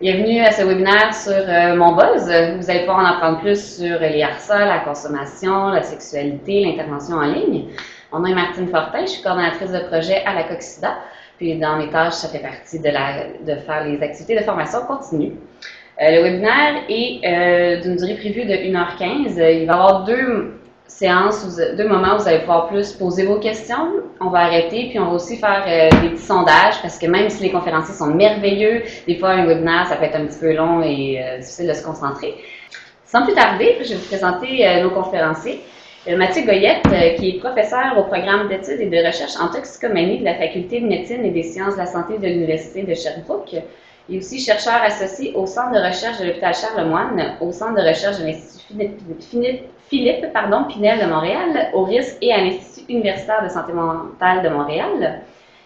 Bienvenue à ce webinaire sur Mon Buzz. Vous allez pouvoir en apprendre plus sur les harcèlements, la consommation, la sexualité, l'intervention en ligne. Mon nom est Martine Fortin, je suis coordonnatrice de projet à la Coxida. Puis dans mes tâches, ça fait partie de faire les activités de formation continue. Le webinaire est d'une durée prévue de 1h15. Il va y avoir deux moments où vous allez pouvoir plus poser vos questions. On va arrêter, puis on va aussi faire des petits sondages, parce que même si les conférenciers sont merveilleux, des fois un webinaire, ça peut être un petit peu long et difficile de se concentrer. Sans plus tarder, je vais vous présenter nos conférenciers. Mathieu Goyette, qui est professeur au programme d'études et de recherche en toxicomanie de la Faculté de médecine et des sciences de la santé de l'Université de Sherbrooke. Il est aussi chercheur associé au Centre de recherche de l'hôpital Charlemagne, au Centre de recherche de l'Institut Philippe Pinel de Montréal, au RIS et à l'Institut universitaire de santé mentale de Montréal.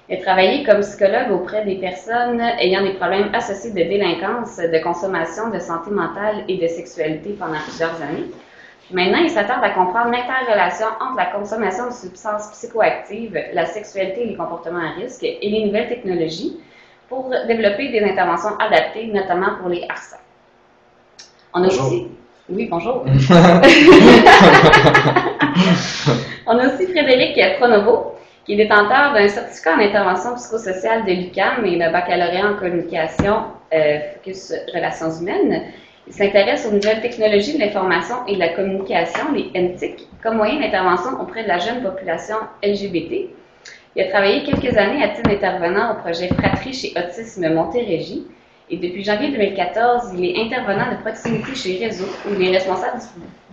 Il a travaillé comme psychologue auprès des personnes ayant des problèmes associés de délinquance, de consommation, de santé mentale et de sexualité pendant plusieurs années. Maintenant, il s'attarde à comprendre l'interrelation entre la consommation de substances psychoactives, la sexualité et les comportements à risque et les nouvelles technologies pour développer des interventions adaptées, notamment pour les harcèlements. On a aussi... Oui, bonjour. On a aussi Frédéric Pronovo, qui est détenteur d'un certificat en intervention psychosociale de l'UQAM et d'un baccalauréat en communication focus relations humaines. Il s'intéresse aux nouvelles technologies de l'information et de la communication, les NTIC, comme moyen d'intervention auprès de la jeune population LGBT. Il a travaillé quelques années à titre d'intervenant au projet Fratrie chez Autisme Montérégie. Et depuis janvier 2014, il est intervenant de proximité chez Réseau, où il est responsable du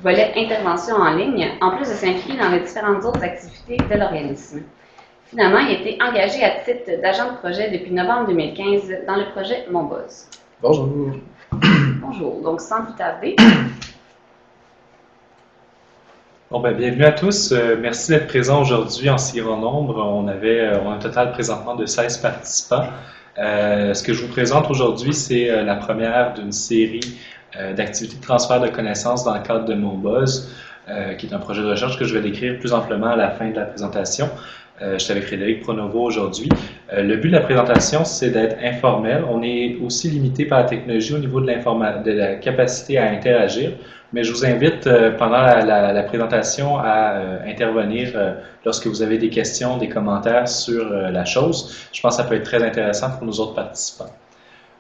volet intervention en ligne, en plus de s'impliquer dans les différentes autres activités de l'organisme. Finalement, il a été engagé à titre d'agent de projet depuis novembre 2015 dans le projet Mon Buzz. Bonjour. Bonjour. Donc, sans plus tarder. Bon, bienvenue à tous. Merci d'être présents aujourd'hui en si grand nombre. On a un total présentement de 16 participants. Ce que je vous présente aujourd'hui, c'est la première d'une série d'activités de transfert de connaissances dans le cadre de Mon Buzz, qui est un projet de recherche que je vais décrire plus amplement à la fin de la présentation. Je suis avec Frédéric Pronovo aujourd'hui. Le but de la présentation, c'est d'être informel. On est aussi limité par la technologie au niveau de la capacité à interagir, mais je vous invite pendant la présentation à intervenir lorsque vous avez des questions, des commentaires sur la chose. Je pense que ça peut être très intéressant pour nos autres participants.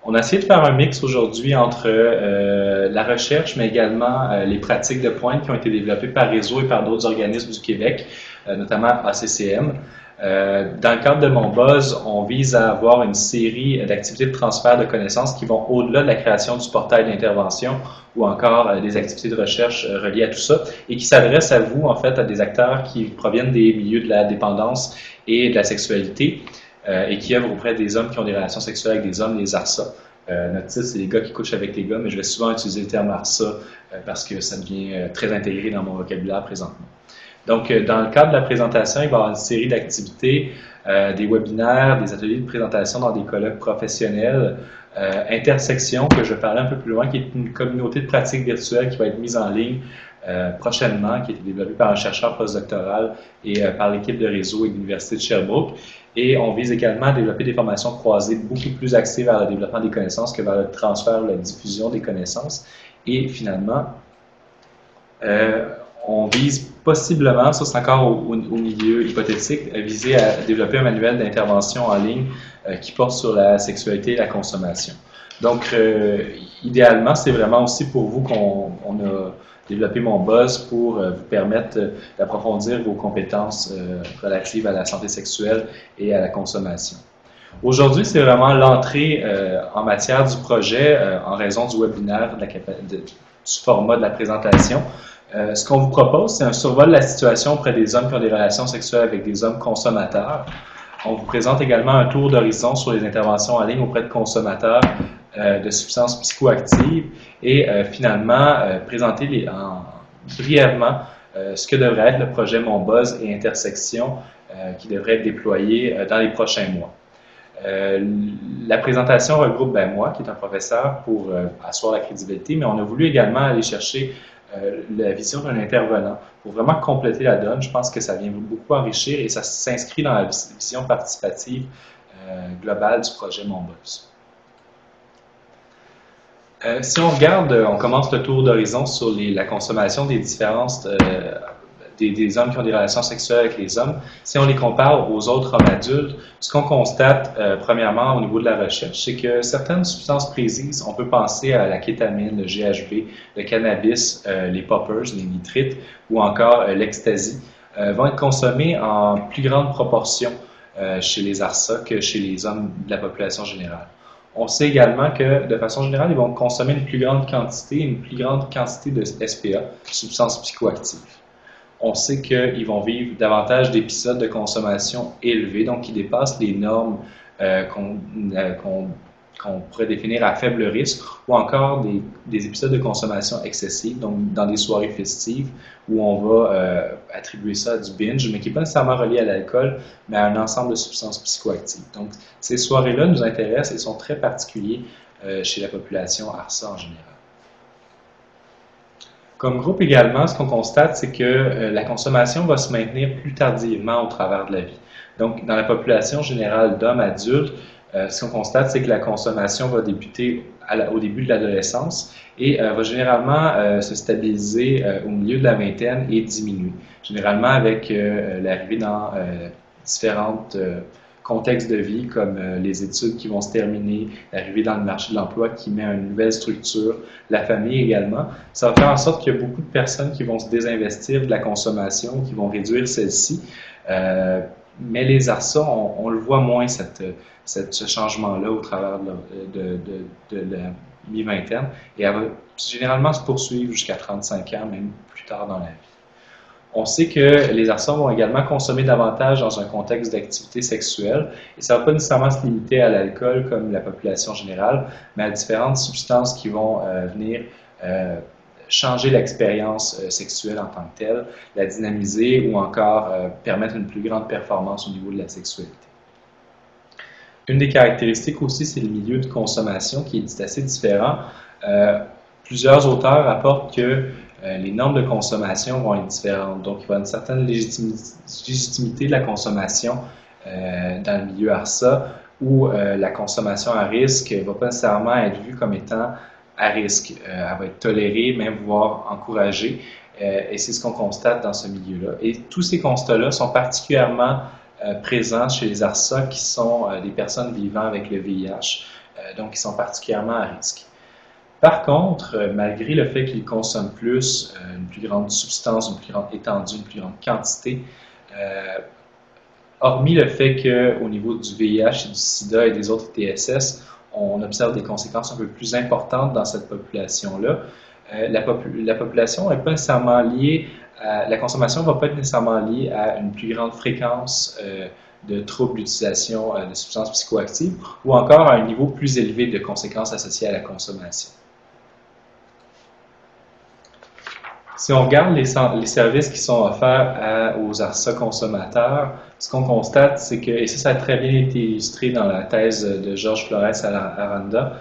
On a essayé de faire un mix aujourd'hui entre la recherche, mais également les pratiques de pointe qui ont été développées par Réseau et par d'autres organismes du Québec, notamment ACCM. Dans le cadre de Mon Buzz, on vise à avoir une série d'activités de transfert de connaissances qui vont au-delà de la création du portail d'intervention ou encore des activités de recherche reliées à tout ça et qui s'adressent à vous, en fait, à des acteurs qui proviennent des milieux de la dépendance et de la sexualité. Et qui œuvrent auprès des hommes qui ont des relations sexuelles avec des hommes, les ARSA. Notre titre, c'est les gars qui couchent avec les gars, mais je vais souvent utiliser le terme ARSA parce que ça devient très intégré dans mon vocabulaire présentement. Donc, dans le cadre de la présentation, il va y avoir une série d'activités, des webinaires, des ateliers de présentation dans des colloques professionnels, Intersection, que je vais parler un peu plus loin, qui est une communauté de pratiques virtuelles qui va être mise en ligne prochainement, qui a été développée par un chercheur postdoctoral et par l'équipe de Réseau et de l'Université de Sherbrooke. Et on vise également à développer des formations croisées beaucoup plus axées vers le développement des connaissances que vers le transfert ou la diffusion des connaissances. Et finalement, on vise possiblement, ça c'est encore au milieu hypothétique, à viser à développer un manuel d'intervention en ligne qui porte sur la sexualité et la consommation. Donc, idéalement, c'est vraiment aussi pour vous qu'on a développer Mon Buzz pour vous permettre d'approfondir vos compétences relatives à la santé sexuelle et à la consommation. Aujourd'hui, c'est vraiment l'entrée en matière du projet en raison du webinaire, du format de la présentation. Ce qu'on vous propose, c'est un survol de la situation auprès des hommes qui ont des relations sexuelles avec des hommes consommateurs. On vous présente également un tour d'horizon sur les interventions en ligne auprès de consommateurs de substances psychoactives et finalement présenter brièvement ce que devrait être le projet Mon Buzz et Intersection qui devrait être déployé dans les prochains mois. La présentation regroupe moi, qui est un professeur, pour asseoir la crédibilité, mais on a voulu également aller chercher la vision d'un intervenant pour vraiment compléter la donne. Je pense que ça vient beaucoup enrichir et ça s'inscrit dans la vision participative globale du projet Mon Buzz. Si on regarde, on commence le tour d'horizon sur la consommation des différences des hommes qui ont des relations sexuelles avec les hommes. Si on les compare aux autres hommes adultes, ce qu'on constate, premièrement, au niveau de la recherche, c'est que certaines substances précises, on peut penser à la kétamine, le GHB, le cannabis, les poppers, les nitrites, ou encore l'ecstasy, vont être consommées en plus grande proportion chez les ARSA que chez les hommes de la population générale. On sait également que, de façon générale, ils vont consommer une plus grande quantité de SPA, substances psychoactives. On sait qu'ils vont vivre davantage d'épisodes de consommation élevés, donc qui dépassent les normes qu'on pourrait définir à faible risque, ou encore des épisodes de consommation excessive, donc dans des soirées festives où on va attribuer ça à du binge, mais qui n'est pas nécessairement relié à l'alcool, mais à un ensemble de substances psychoactives. Donc, ces soirées-là nous intéressent et sont très particuliers chez la population ARSA en général. Comme groupe également, ce qu'on constate, c'est que la consommation va se maintenir plus tardivement au travers de la vie. Donc, dans la population générale d'hommes adultes, ce qu'on constate, c'est que la consommation va débuter au début de l'adolescence et va généralement se stabiliser au milieu de la vingtaine et diminuer. Généralement avec l'arrivée dans différents contextes de vie comme les études qui vont se terminer, l'arrivée dans le marché de l'emploi qui met une nouvelle structure, la famille également. Ça va faire en sorte qu'il y a beaucoup de personnes qui vont se désinvestir de la consommation, qui vont réduire celle-ci. Mais les ARSA, on le voit moins, ce changement-là au travers de la mi-vingtaine, et elle va généralement se poursuivre jusqu'à 35 ans, même plus tard dans la vie. On sait que les ARSA vont également consommer davantage dans un contexte d'activité sexuelle, et ça ne va pas nécessairement se limiter à l'alcool comme la population générale, mais à différentes substances qui vont venir changer l'expérience sexuelle en tant que telle, la dynamiser ou encore permettre une plus grande performance au niveau de la sexualité. Une des caractéristiques aussi, c'est le milieu de consommation qui est assez différent. Plusieurs auteurs rapportent que les normes de consommation vont être différentes. Donc, il va y avoir une certaine légitimité de la consommation dans le milieu ARSA où la consommation à risque ne va pas nécessairement être vue comme étant à risque. Elle va être tolérée, même voire encouragée. Et c'est ce qu'on constate dans ce milieu-là. Et tous ces constats-là sont particulièrement présents chez les ARSA qui sont des personnes vivant avec le VIH, donc qui sont particulièrement à risque. Par contre, malgré le fait qu'ils consomment plus, une plus grande substance, une plus grande étendue, une plus grande quantité, hormis le fait qu'au niveau du VIH et du SIDA et des autres TSS, on observe des conséquences un peu plus importantes dans cette population-là, la population n'est pas nécessairement liée la consommation ne va pas être nécessairement liée à une plus grande fréquence de troubles d'utilisation de substances psychoactives ou encore à un niveau plus élevé de conséquences associées à la consommation. Si on regarde les services qui sont offerts aux ARSA consommateurs, ce qu'on constate, c'est que, et ça a très bien été illustré dans la thèse de Georges Flores-Aranda,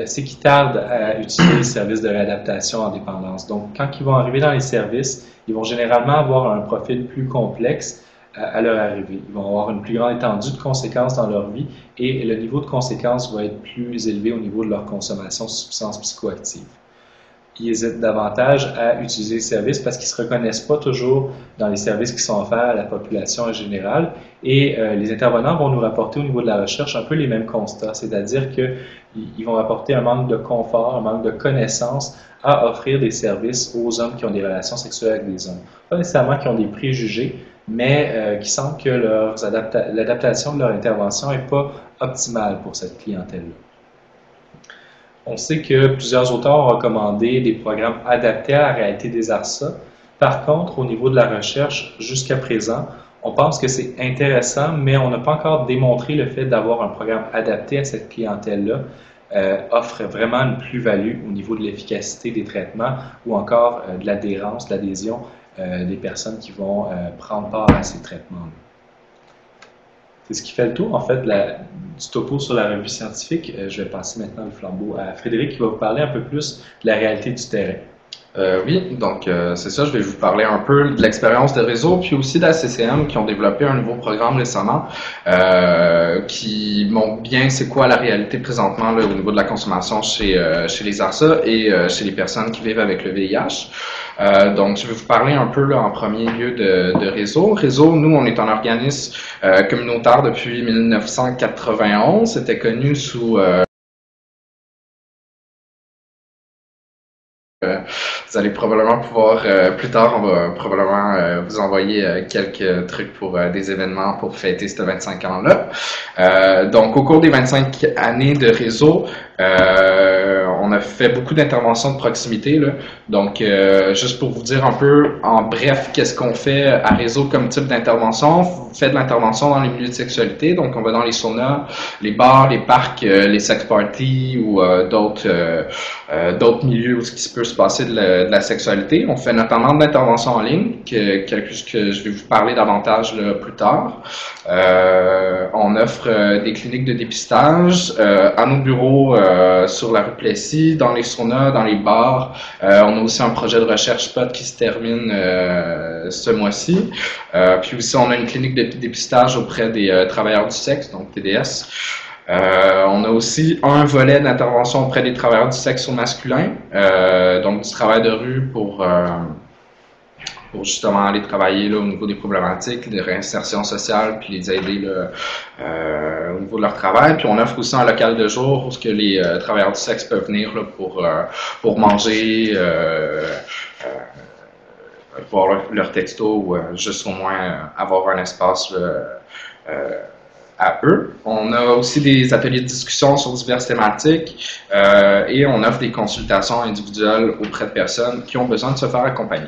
c'est qu'ils tardent à utiliser les services de réadaptation en dépendance. Donc, quand ils vont arriver dans les services, ils vont généralement avoir un profil plus complexe à leur arrivée. Ils vont avoir une plus grande étendue de conséquences dans leur vie et le niveau de conséquences va être plus élevé au niveau de leur consommation de substances psychoactives. Ils hésitent davantage à utiliser les services parce qu'ils ne se reconnaissent pas toujours dans les services qui sont offerts à la population en général. Et les intervenants vont nous rapporter au niveau de la recherche un peu les mêmes constats, c'est-à-dire qu'ils vont rapporter un manque de confort, un manque de connaissance à offrir des services aux hommes qui ont des relations sexuelles avec des hommes. Pas nécessairement qui ont des préjugés, mais qui sentent que l'adaptation de leur intervention n'est pas optimale pour cette clientèle-là. On sait que plusieurs auteurs ont recommandé des programmes adaptés à la réalité des ARSA. Par contre, au niveau de la recherche, jusqu'à présent, on pense que c'est intéressant, mais on n'a pas encore démontré le fait d'avoir un programme adapté à cette clientèle-là offre vraiment une plus-value au niveau de l'efficacité des traitements ou encore de l'adhérence, de l'adhésion des personnes qui vont prendre part à ces traitements-là. C'est ce qui fait le tour, en fait, du topo sur la revue scientifique. Je vais passer maintenant le flambeau à Frédéric qui va vous parler un peu plus de la réalité du terrain. Oui, donc c'est ça, je vais vous parler un peu de l'expérience de réseau, puis aussi de la CCM qui ont développé un nouveau programme récemment qui montre bien c'est quoi la réalité présentement là, au niveau de la consommation chez les ARSA et chez les personnes qui vivent avec le VIH. Donc, je vais vous parler un peu là, en premier lieu de Réseau. Réseau, nous, on est un organisme communautaire depuis 1991. C'était connu sous... vous allez probablement pouvoir, plus tard, on va probablement vous envoyer quelques trucs pour des événements pour fêter ces 25 ans-là. Donc, au cours des 25 années de Réseau, on a fait beaucoup d'interventions de proximité, là. Donc, juste pour vous dire un peu en bref qu'est-ce qu'on fait à Réseau comme type d'intervention. On fait de l'intervention dans les milieux de sexualité, donc on va dans les saunas, les bars, les parcs, les sex parties ou d'autres milieux où ce qui peut se passer de la sexualité. On fait notamment de l'intervention en ligne, que je vais vous parler davantage là, plus tard. On offre des cliniques de dépistage à nos bureaux sur la rue Plessis, dans les saunas, dans les bars. On a aussi un projet de recherche SPOT qui se termine ce mois-ci. Puis aussi, on a une clinique de dépistage auprès des travailleurs du sexe, donc TDS. On a aussi un volet d'intervention auprès des travailleurs du sexe au masculin, donc du travail de rue pour justement aller travailler là, au niveau des problématiques, des réinsertions sociales, puis les aider là, au niveau de leur travail. Puis on offre aussi un local de jour où ce que les travailleurs du sexe peuvent venir là, pour manger, voir leur texto ou juste au moins avoir un espace à eux. On a aussi des ateliers de discussion sur diverses thématiques et on offre des consultations individuelles auprès de personnes qui ont besoin de se faire accompagner.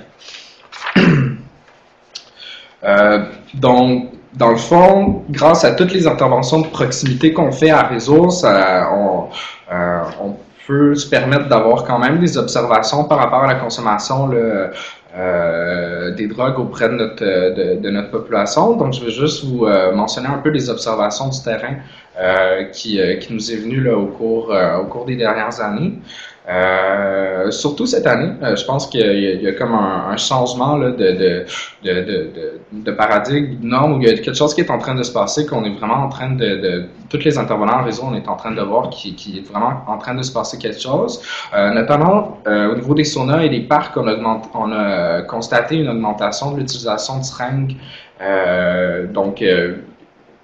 Donc, dans le fond, grâce à toutes les interventions de proximité qu'on fait à Réseau, on peut se permettre d'avoir quand même des observations par rapport à la consommation là, des drogues auprès de notre population. Donc, je vais juste vous mentionner un peu les observations du terrain qui nous est venu là, au cours des dernières années. Surtout cette année, je pense qu'il y a comme un changement là, de paradigme, de norme, où il y a quelque chose qui est en train de se passer, qu'on est vraiment en train tous les intervenants en réseau, on est en train de voir qui est vraiment en train de se passer quelque chose. Notamment au niveau des saunas et des parcs, on a constaté une augmentation de l'utilisation de seringues.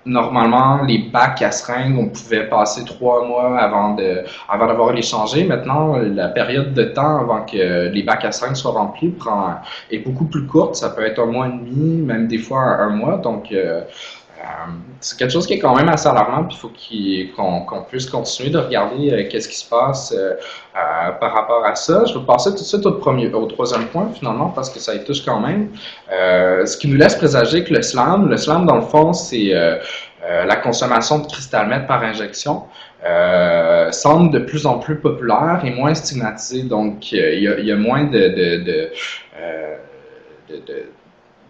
Normalement, les bacs à seringues, on pouvait passer 3 mois avant d'avoir les changés. Maintenant, la période de temps avant que les bacs à seringues soient remplis est beaucoup plus courte. Ça peut être 1 mois et demi, même des fois 1 mois. Donc, c'est quelque chose qui est quand même assez alarmant. Puis il faut qu'on puisse continuer de regarder qu'est-ce qui se passe par rapport à ça. Je vais passer tout de suite au troisième point, finalement, parce que ça y touche quand même. Ce qui nous laisse présager que le slam, dans le fond, c'est la consommation de cristal meth par injection. Semble de plus en plus populaire et moins stigmatisé. Donc, il y a moins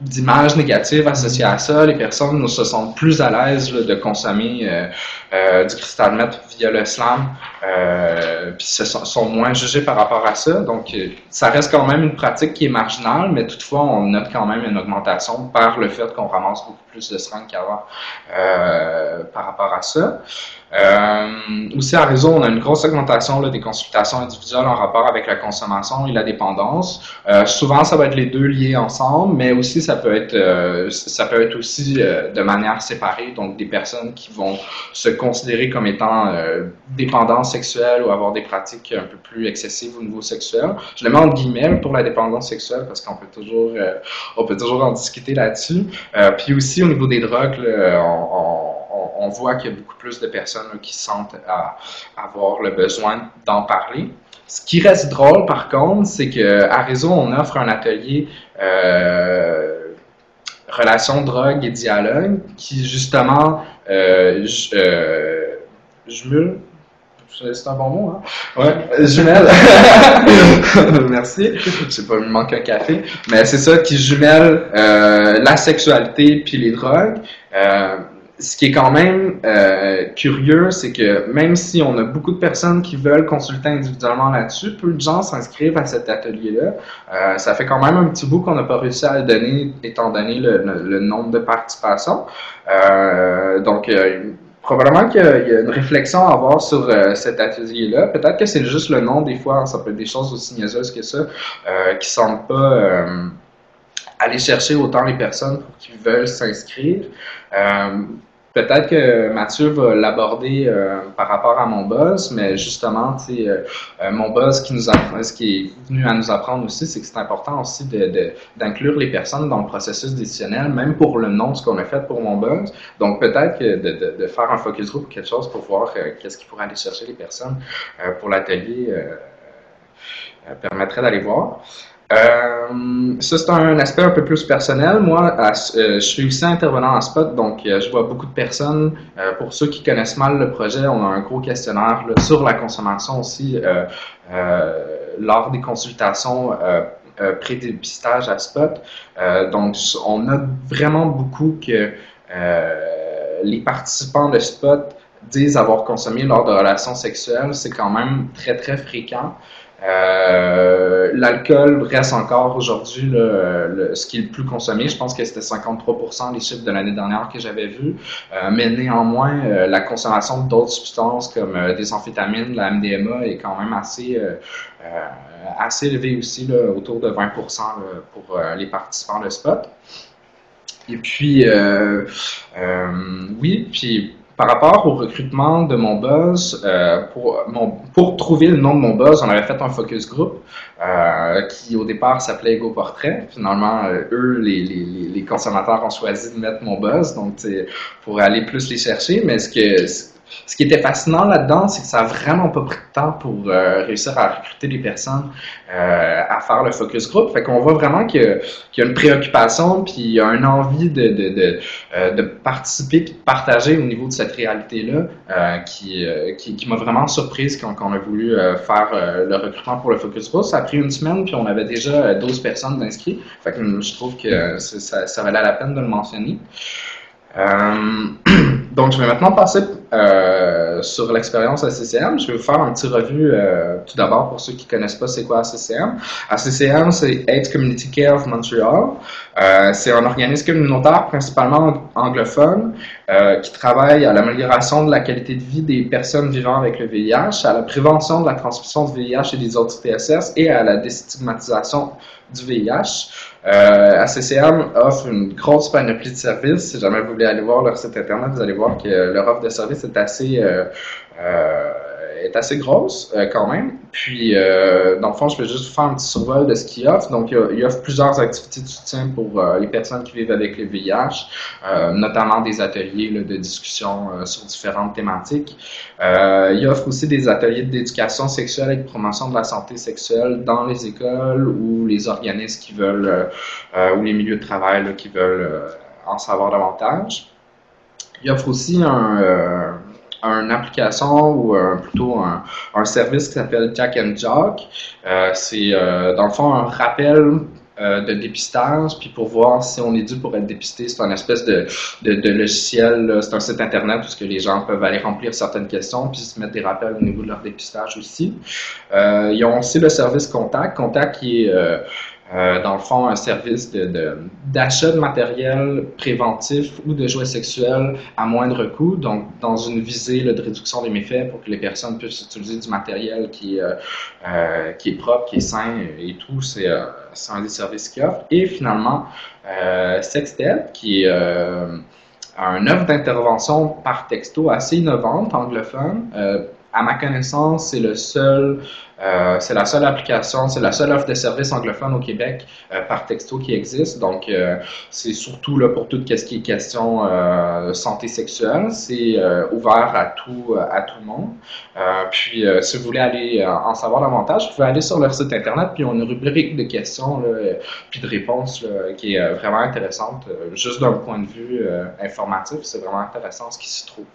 d'images négatives associées à ça. Les personnes se sentent plus à l'aise là, de consommer du cristal meth via le slam, puis sont moins jugés par rapport à ça. Donc, ça reste quand même une pratique qui est marginale, mais toutefois, on note quand même une augmentation par le fait qu'on ramasse beaucoup plus de seringues qu'avant par rapport à ça. Aussi à Réseau, on a une grosse augmentation là, des consultations individuelles en rapport avec la consommation et la dépendance. Souvent, ça va être les deux liés ensemble, mais aussi ça peut être aussi de manière séparée, donc des personnes qui vont se considérer comme étant dépendantes sexuelles ou avoir des pratiques un peu plus excessives au niveau sexuel. Je le mets en guillemets pour la dépendance sexuelle parce qu'on peut toujours en discuter là-dessus. Puis aussi au niveau des drogues, là, on voit qu'il y a beaucoup plus de personnes là, qui sentent avoir le besoin d'en parler. Ce qui reste drôle, par contre, c'est qu'à Réseau, on offre un atelier relations, drogue et dialogue qui, justement, jumelle. C'est un bon mot, hein? Ouais, jumelle. Merci. Je sais pas, il me manque un café. Mais c'est ça qui jumelle la sexualité puis les drogues. ce qui est quand même curieux, c'est que même si on a beaucoup de personnes qui veulent consulter individuellement là-dessus, peu de gens s'inscrivent à cet atelier-là. Ça fait quand même un petit bout qu'on n'a pas réussi à le donner, étant donné le nombre de participations. Donc, probablement qu'il y a une réflexion à avoir sur cet atelier-là. Peut-être que c'est juste le nom, des fois, ça peut être des choses aussi niaiseuses que ça, qui ne semblent pas aller chercher autant les personnes pour qui veulent s'inscrire. Peut-être que Mathieu va l'aborder par rapport à mon buzz, mais justement, mon buzz ce qui est venu à nous apprendre aussi, c'est que c'est important aussi d'inclure les personnes dans le processus décisionnel, même pour le nom de ce qu'on a fait pour mon buzz. Donc peut-être que de faire un focus group ou quelque chose pour voir qu'est-ce qui pourrait aller chercher les personnes pour l'atelier permettrait d'aller voir. Ça, c'est un aspect un peu plus personnel. Moi, je suis aussi intervenant en spot, donc je vois beaucoup de personnes. Pour ceux qui connaissent mal le projet, on a un gros questionnaire là, sur la consommation aussi lors des consultations pré-dépistage à spot. Donc, on note vraiment beaucoup que les participants de spot disent avoir consommé lors de relations sexuelles. C'est quand même très, très fréquent. L'alcool reste encore aujourd'hui ce qui est le plus consommé. Je pense que c'était 53% les chiffres de l'année dernière que j'avais vus. Mais néanmoins, la consommation d'autres substances comme des amphétamines, la MDMA est quand même assez élevée aussi, là, autour de 20% pour les participants de spot. Et puis, oui, puis par rapport au recrutement de mon buzz, pour trouver le nom de mon buzz, on avait fait un focus group qui au départ s'appelait Ego Portrait. Finalement, eux, les consommateurs ont choisi de mettre mon buzz, donc pour aller plus les chercher. Mais ce qui était fascinant là-dedans, c'est que ça n'a vraiment pas pris de temps pour réussir à recruter des personnes à faire le focus group. Fait qu'on voit vraiment qu'il y a une préoccupation puis il y a une envie de participer et de partager au niveau de cette réalité-là qui m'a vraiment surprise quand on a voulu faire le recrutement pour le focus group. Ça a pris une semaine puis on avait déjà 12 personnes d'inscrits. Fait que je trouve que ça valait la peine de le mentionner. Donc, je vais maintenant passer sur l'expérience ACCM. Je vais vous faire un petit revue tout d'abord pour ceux qui ne connaissent pas c'est quoi ACCM. ACCM, c'est AIDS Community Care of Montreal. C'est un organisme communautaire principalement anglophone qui travaille à l'amélioration de la qualité de vie des personnes vivant avec le VIH, à la prévention de la transmission du VIH et des autres TSS et à la déstigmatisation du VIH. ACCM offre une grosse panoplie de services. Si jamais vous voulez aller voir leur site internet, vous allez voir que leur offre de services est assez grosse quand même. Puis, dans le fond, je vais juste vous faire un petit survol de ce qu'ils offrent. Donc, ils offrent plusieurs activités de soutien pour les personnes qui vivent avec le VIH, notamment des ateliers là, de discussion sur différentes thématiques. Ils offrent aussi des ateliers d'éducation sexuelle et de promotion de la santé sexuelle dans les écoles ou les organismes qui veulent, ou les milieux de travail là, qui veulent en savoir davantage. Ils offrent aussi une application ou plutôt un service qui s'appelle Jack and Jock. C'est dans le fond un rappel de dépistage, puis pour voir si on est dû pour être dépisté. C'est une espèce de logiciel, c'est un site internet où les gens peuvent aller remplir certaines questions puis se mettre des rappels au niveau de leur dépistage aussi. Ils ont aussi le service Contact. Contact qui est dans le fond, un service d'achat de matériel préventif ou de jouets sexuels à moindre coût, donc dans une visée là, de réduction des méfaits pour que les personnes puissent utiliser du matériel qui est propre, qui est sain et tout. C'est un des services qu'ils offrent. Et finalement, Sextep, qui est une offre d'intervention par texto assez innovante, anglophone. À ma connaissance, c'est la seule application, c'est la seule offre de service anglophone au Québec par texto qui existe. Donc, c'est surtout là pour tout ce qui est question santé sexuelle. C'est ouvert à tout le monde. Puis, si vous voulez aller en savoir davantage, vous pouvez aller sur leur site internet. Puis, on a une rubrique de questions là, puis de réponses là, qui est vraiment intéressante. Juste d'un point de vue informatif, c'est vraiment intéressant ce qui s'y trouve.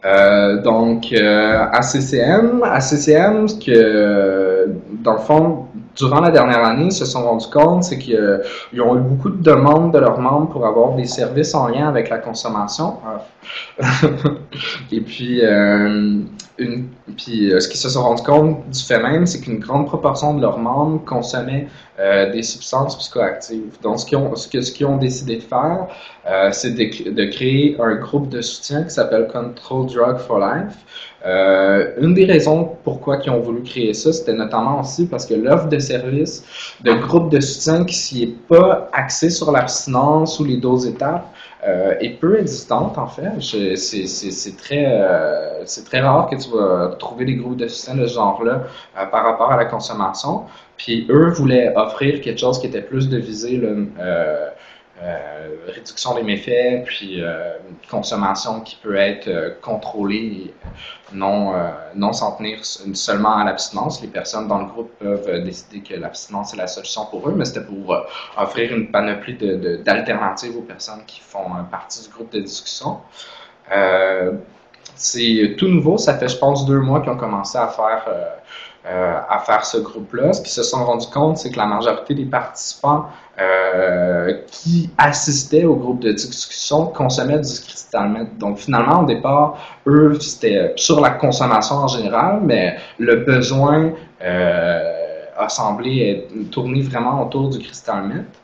ACCM, que dans le fond, durant la dernière année, ils se sont rendus compte, c'est qu'ils ont eu beaucoup de demandes de leurs membres pour avoir des services en lien avec la consommation. Et puis, ce qu'ils se sont rendus compte du fait même, c'est qu'une grande proportion de leurs membres consommaient des substances psychoactives. Donc, ce qu'ils ont décidé de faire, c'est de créer un groupe de soutien qui s'appelle Control Drug for Life. Une des raisons pourquoi ils ont voulu créer ça, c'était notamment aussi parce que l'offre de services de groupe de soutien qui n'est pas axée sur l'abstinence ou les 12 étapes est peu existante en fait. C'est très rare que tu vas trouver des groupes de soutien de ce genre-là par rapport à la consommation. Puis eux voulaient offrir quelque chose qui était plus de viser réduction des méfaits, puis consommation qui peut être contrôlée, non s'en tenir seulement à l'abstinence. Les personnes dans le groupe peuvent décider que l'abstinence est la solution pour eux, mais c'était pour offrir une panoplie d'alternatives aux personnes qui font partie du groupe de discussion. C'est tout nouveau, ça fait je pense 2 mois qu'ils ont commencé à faire ce groupe-là. Ce qu'ils se sont rendus compte, c'est que la majorité des participants qui assistaient au groupe de discussion consommaient du crystal meth. Donc finalement, au départ, eux, c'était sur la consommation en général, mais le besoin a semblé tourner vraiment autour du crystal meth.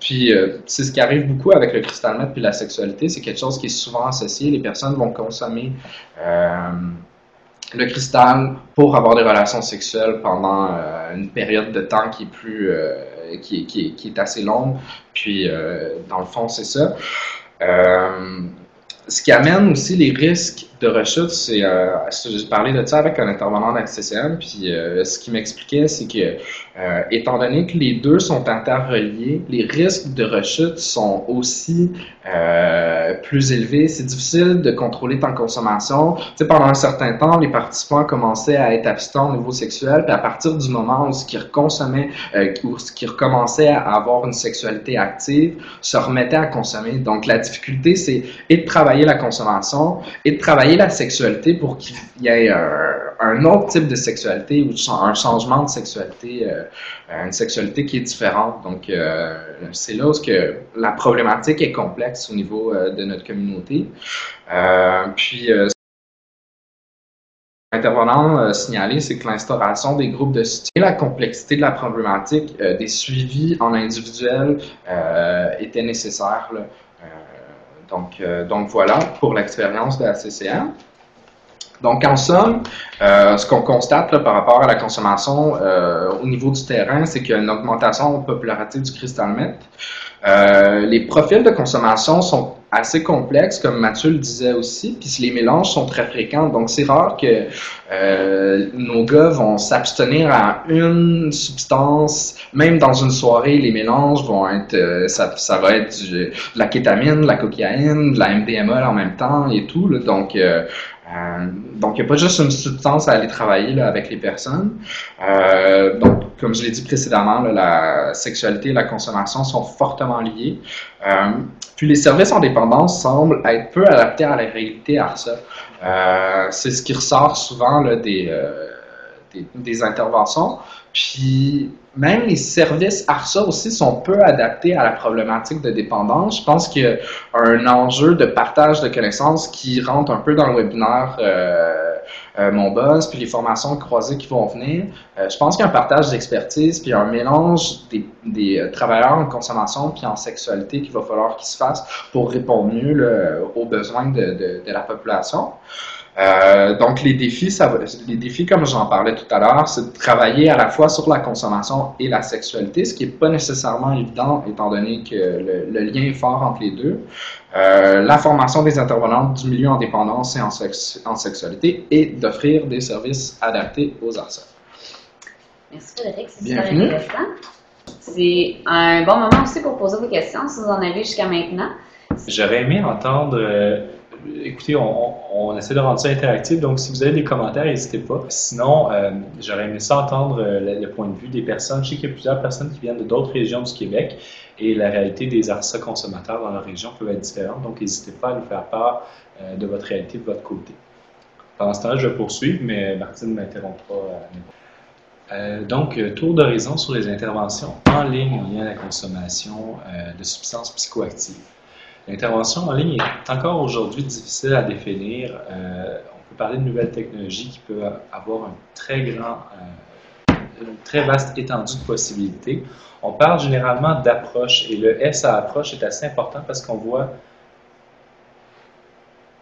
Puis, c'est ce qui arrive beaucoup avec le crystal meth puis la sexualité, c'est quelque chose qui est souvent associé. Les personnes vont consommer le cristal pour avoir des relations sexuelles pendant une période de temps qui est assez longue. Puis, dans le fond, c'est ça. Ce qui amène aussi les risques de rechute, c'est, j'ai parlé de ça avec un intervenant de la CCM, puis ce qu'il m'expliquait, c'est que, étant donné que les deux sont interreliés, les risques de rechute sont aussi plus élevés. C'est difficile de contrôler ta consommation. Tu sais, pendant un certain temps, les participants commençaient à être abstinents au niveau sexuel, puis à partir du moment où ils reconsommaient, où ils recommençaient à avoir une sexualité active, se remettaient à consommer. Donc, la difficulté, c'est et de travailler la consommation et de travailler la sexualité pour qu'il y ait un autre type de sexualité ou un changement de sexualité, une sexualité qui est différente. Donc, c'est là où la problématique est complexe au niveau de notre communauté. L'intervenant signalé, c'est que l'instauration des groupes de soutien et la complexité de la problématique des suivis en individuel était nécessaire, là. Donc voilà pour l'expérience de la CCM. Donc en somme, ce qu'on constate là, par rapport à la consommation au niveau du terrain, c'est qu'il y a une augmentation de popularité du crystal meth. Les profils de consommation sont assez complexes, comme Mathieu le disait aussi, puis les mélanges sont très fréquents, donc c'est rare que nos gars vont s'abstenir à une substance, même dans une soirée, les mélanges vont être, ça va être de la kétamine, de la cocaïne, de la MDMA en même temps et tout, là, donc il n'y a pas juste une substance à aller travailler là, avec les personnes. Donc, comme je l'ai dit précédemment, là, la sexualité et la consommation sont fortement liées. Puis les services en dépendance semblent être peu adaptés à la réalité ARSA. C'est ce qui ressort souvent là, des interventions. Puis même les services ARSA aussi sont peu adaptés à la problématique de dépendance. Je pense qu'il y a un enjeu de partage de connaissances qui rentre un peu dans le webinaire Mon Buzz, puis les formations croisées qui vont venir. Je pense qu'il y a un partage d'expertise, puis un mélange des travailleurs en consommation puis en sexualité qu'il va falloir qu'il se fasse pour répondre mieux là, aux besoins de la population. Donc les défis, comme j'en parlais tout à l'heure, c'est de travailler à la fois sur la consommation et la sexualité, ce qui n'est pas nécessairement évident étant donné que le lien est fort entre les deux. La formation des intervenantes du milieu en dépendance et en sexualité et d'offrir des services adaptés aux ARSA. Merci Frédéric, c'est super intéressant. C'est un bon moment aussi pour poser vos questions si vous en avez jusqu'à maintenant. J'aurais aimé entendre... écoutez, on essaie de rendre ça interactif, donc si vous avez des commentaires, n'hésitez pas. Sinon, j'aurais aimé ça entendre le point de vue des personnes. Je sais qu'il y a plusieurs personnes qui viennent d'autres régions du Québec et la réalité des ARSA consommateurs dans leur région peut être différente, donc n'hésitez pas à nous faire part de votre réalité de votre côté. Pendant ce temps-là, je vais poursuivre, mais Martine ne m'interrompra. Donc, tour d'horizon sur les interventions en ligne en lien à la consommation de substances psychoactives. L'intervention en ligne est encore aujourd'hui difficile à définir. On peut parler de nouvelles technologies qui peuvent avoir une très vaste étendue de possibilités. On parle généralement d'approche et le S à approche est assez important parce qu'on voit.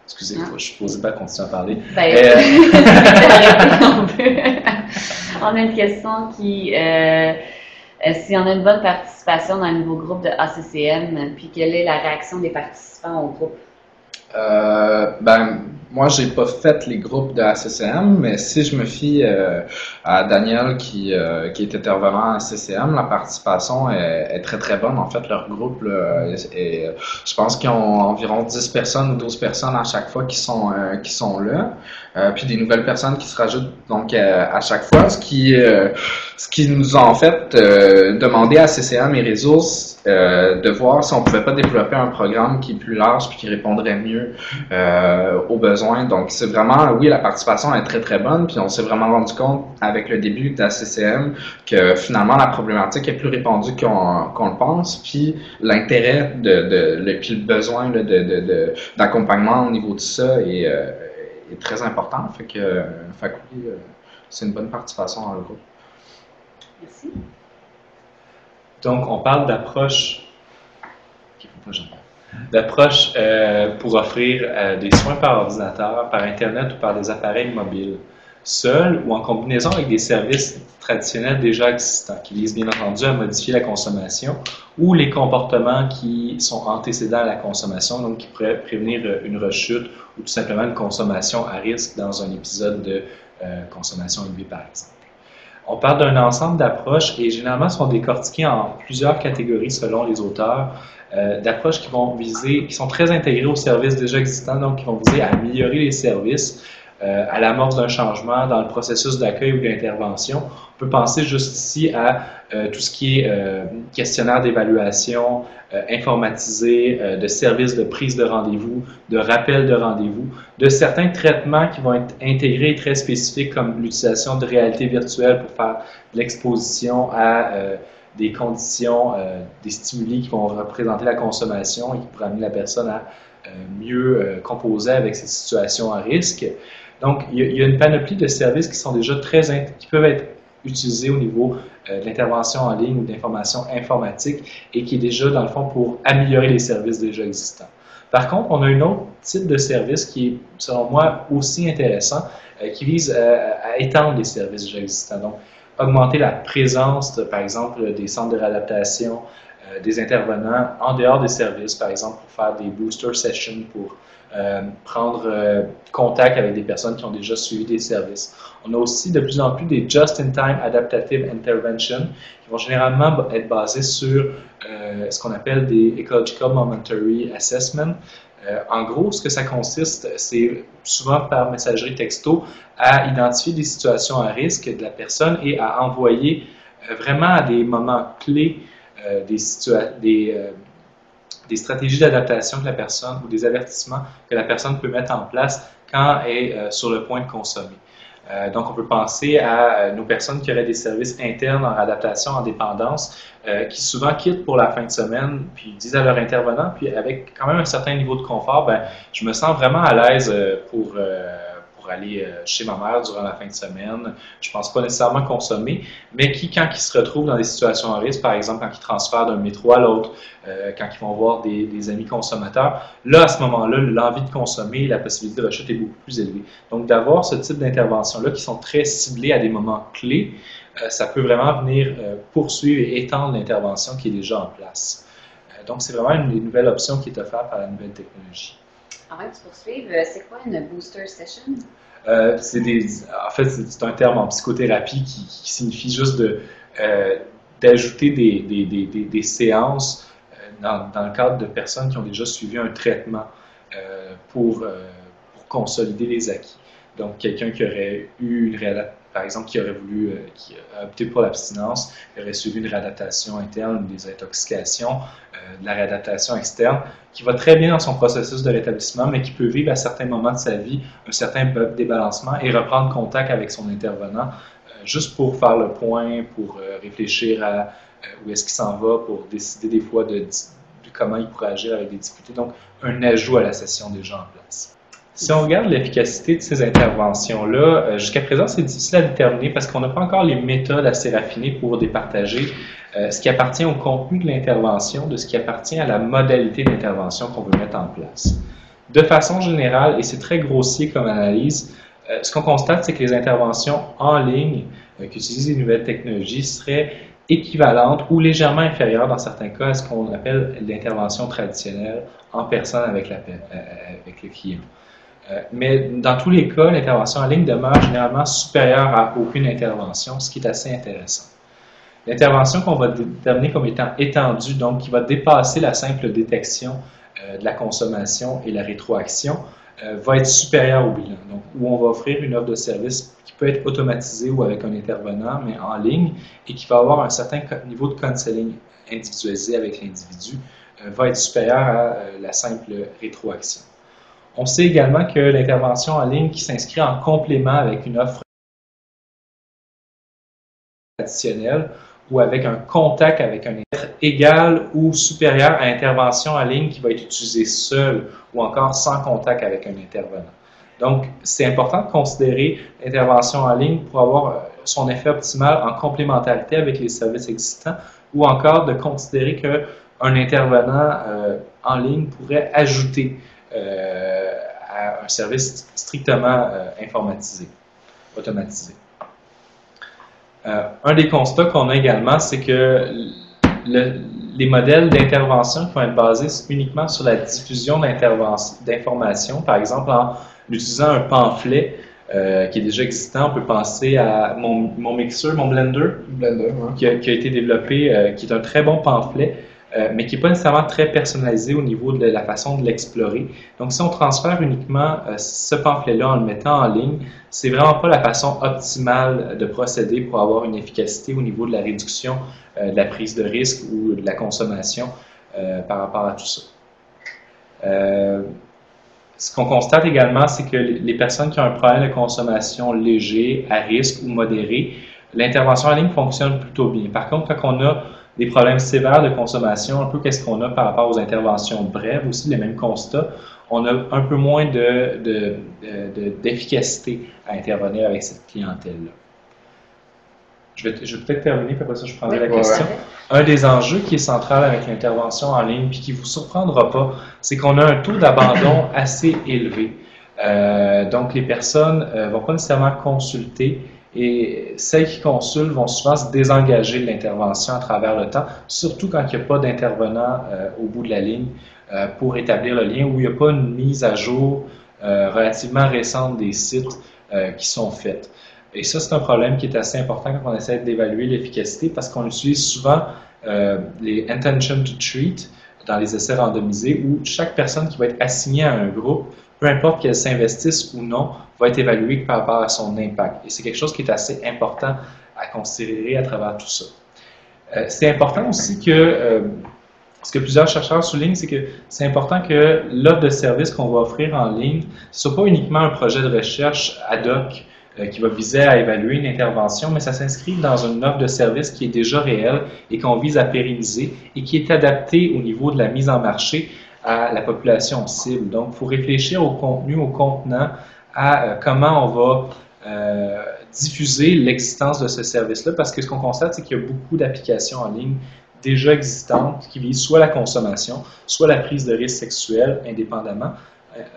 Excusez, je ne suis posé pas continuer à parler. On a une question qui, si on a une bonne participation dans le nouveau groupe de ACCM, puis quelle est la réaction des participants au groupe? Moi, j'ai pas fait les groupes de ACCM, mais si je me fie à Daniel qui est intervenant à ACCM, la participation est très très bonne. En fait, leur groupe, là, je pense qu'ils ont environ 10 personnes ou 12 personnes à chaque fois qui sont là. Puis des nouvelles personnes qui se rajoutent donc à chaque fois, ce qui nous a en fait demandé à CCM et Ressources de voir si on pouvait pas développer un programme qui est plus large puis qui répondrait mieux aux besoins. Donc c'est vraiment, oui, la participation est très très bonne, puis on s'est vraiment rendu compte avec le début de la CCM que finalement la problématique est plus répandue qu'on le pense, puis l'intérêt puis le besoin là, d'accompagnement au niveau de ça est très important. Fait que oui, c'est une bonne participation dans le groupe. Merci. Donc, on parle d'approche pour offrir des soins par ordinateur, par Internet ou par des appareils mobiles, seuls ou en combinaison avec des services traditionnels déjà existants, qui visent bien entendu à modifier la consommation ou les comportements qui sont antécédents à la consommation, donc qui pourraient prévenir une rechute ou tout simplement une consommation à risque dans un épisode de consommation élevée, par exemple. On parle d'un ensemble d'approches et généralement sont décortiquées en plusieurs catégories selon les auteurs, d'approches qui sont très intégrées aux services déjà existants, donc qui vont viser à améliorer les services, à l'amorce d'un changement dans le processus d'accueil ou d'intervention. On peut penser juste ici à tout ce qui est questionnaire d'évaluation, informatisé, de services de prise de rendez-vous, de rappel de rendez-vous, de certains traitements qui vont être intégrés et très spécifiques comme l'utilisation de réalité virtuelle pour faire de l'exposition à des conditions, des stimuli qui vont représenter la consommation et qui pourraient amener la personne à mieux composer avec ces situations à risque. Donc, il y a une panoplie de services qui sont déjà qui peuvent être utilisés au niveau de l'intervention en ligne ou d'information informatique et qui est déjà, dans le fond, pour améliorer les services déjà existants. Par contre, on a un autre type de service qui est, selon moi, aussi intéressant, qui vise à étendre les services déjà existants. Donc, augmenter la présence, par exemple, des centres de réadaptation, des intervenants en dehors des services, par exemple, pour faire des booster sessions, pour prendre contact avec des personnes qui ont déjà suivi des services. On a aussi de plus en plus des Just-in-Time Adaptative Interventions qui vont généralement être basées sur ce qu'on appelle des Ecological Momentary Assessment. En gros, ce que ça consiste, c'est souvent par messagerie texto à identifier des situations à risque de la personne et à envoyer vraiment à des moments clés des stratégies d'adaptation de la personne ou des avertissements que la personne peut mettre en place quand elle est sur le point de consommer. Donc, on peut penser à nos personnes qui auraient des services internes en réadaptation, en dépendance, qui souvent quittent pour la fin de semaine, puis disent à leur intervenant, puis avec quand même un certain niveau de confort, je me sens vraiment à l'aise pour aller chez ma mère durant la fin de semaine. Je ne pense pas nécessairement consommer, mais quand ils se retrouvent dans des situations à risque, par exemple quand ils transfèrent d'un métro à l'autre, quand ils vont voir des amis consommateurs, là, à ce moment-là, l'envie de consommer, la possibilité de rechute est beaucoup plus élevée. Donc, d'avoir ce type d'intervention-là qui sont très ciblées à des moments clés, ça peut vraiment venir poursuivre et étendre l'intervention qui est déjà en place. Donc, c'est vraiment une nouvelle option qui est offerte par la nouvelle technologie. Avant que tu poursuives, c'est quoi une booster session? En fait, c'est un terme en psychothérapie qui signifie juste d'ajouter des séances dans le cadre de personnes qui ont déjà suivi un traitement pour consolider les acquis. Donc, quelqu'un qui aurait eu une réadaptation, par exemple, qui a opté pour l'abstinence, qui aurait suivi une réadaptation interne, des intoxications, de la réadaptation externe, qui va très bien dans son processus de rétablissement, mais qui peut vivre à certains moments de sa vie un certain débalancement et reprendre contact avec son intervenant juste pour faire le point, pour réfléchir à où est-ce qu'il s'en va, pour décider des fois de comment il pourrait agir avec des difficultés. Donc, un ajout à la session déjà en place. Si on regarde l'efficacité de ces interventions-là, jusqu'à présent, c'est difficile à déterminer parce qu'on n'a pas encore les méthodes assez raffinées pour départager ce qui appartient au contenu de l'intervention de ce qui appartient à la modalité d'intervention qu'on veut mettre en place. De façon générale, et c'est très grossier comme analyse, ce qu'on constate, c'est que les interventions en ligne qui utilisent les nouvelles technologies seraient équivalentes ou légèrement inférieures dans certains cas à ce qu'on appelle l'intervention traditionnelle en personne avec le client. Mais dans tous les cas, l'intervention en ligne demeure généralement supérieure à aucune intervention, ce qui est assez intéressant. L'intervention qu'on va déterminer comme étant étendue, donc qui va dépasser la simple détection de la consommation et la rétroaction, va être supérieure au bilan. Donc, où on va offrir une offre de service qui peut être automatisée ou avec un intervenant, mais en ligne, et qui va avoir un certain niveau de counseling individualisé avec l'individu, va être supérieur à la simple rétroaction. On sait également que l'intervention en ligne qui s'inscrit en complément avec une offre traditionnelle ou avec un contact avec un être égal ou supérieur à l'intervention en ligne qui va être utilisée seule ou encore sans contact avec un intervenant. Donc, c'est important de considérer l'intervention en ligne pour avoir son effet optimal en complémentarité avec les services existants ou encore de considérer qu'un intervenant en ligne pourrait ajouter à un service strictement informatisé, automatisé. Un des constats qu'on a également, c'est que les modèles d'intervention qui vont être basés uniquement sur la diffusion d'informations, par exemple en utilisant un pamphlet qui est déjà existant, on peut penser à mon mixeur, mon blender, qui a été développé, qui est un très bon pamphlet, mais qui n'est pas nécessairement très personnalisé au niveau de la façon de l'explorer. Donc, si on transfère uniquement ce pamphlet-là en le mettant en ligne, c'est vraiment pas la façon optimale de procéder pour avoir une efficacité au niveau de la réduction de la prise de risque ou de la consommation par rapport à tout ça. Ce qu'on constate également, c'est que les personnes qui ont un problème de consommation léger, à risque ou modéré, l'intervention en ligne fonctionne plutôt bien. Par contre, quand on a des problèmes sévères de consommation, un peu qu'est-ce qu'on a par rapport aux interventions brèves, aussi les mêmes constats, on a un peu moins d'efficacité à intervenir avec cette clientèle-là. Je vais peut-être terminer, puis après ça je prendrai la question. Un des enjeux qui est central avec l'intervention en ligne, puis qui ne vous surprendra pas, c'est qu'on a un taux d'abandon assez élevé. Donc les personnes ne vont pas nécessairement consulter, et celles qui consultent vont souvent se désengager de l'intervention à travers le temps, surtout quand il n'y a pas d'intervenant au bout de la ligne pour établir le lien, ou il n'y a pas une mise à jour relativement récente des sites qui sont faites. Et ça, c'est un problème qui est assez important quand on essaie d'évaluer l'efficacité parce qu'on utilise souvent les intention to treat dans les essais randomisés où chaque personne qui va être assignée à un groupe, peu importe qu'elle s'investisse ou non, va être évaluée par rapport à son impact. Et c'est quelque chose qui est assez important à considérer à travers tout ça. C'est important aussi que, ce que plusieurs chercheurs soulignent, c'est que c'est important que l'offre de service qu'on va offrir en ligne ne soit pas uniquement un projet de recherche ad hoc qui va viser à évaluer une intervention, mais ça s'inscrit dans une offre de service qui est déjà réelle et qu'on vise à pérenniser et qui est adaptée au niveau de la mise en marché à la population cible. Donc, il faut réfléchir au contenu, au contenant, à comment on va diffuser l'existence de ce service-là, parce que ce qu'on constate, c'est qu'il y a beaucoup d'applications en ligne déjà existantes qui visent soit la consommation, soit la prise de risques sexuels indépendamment,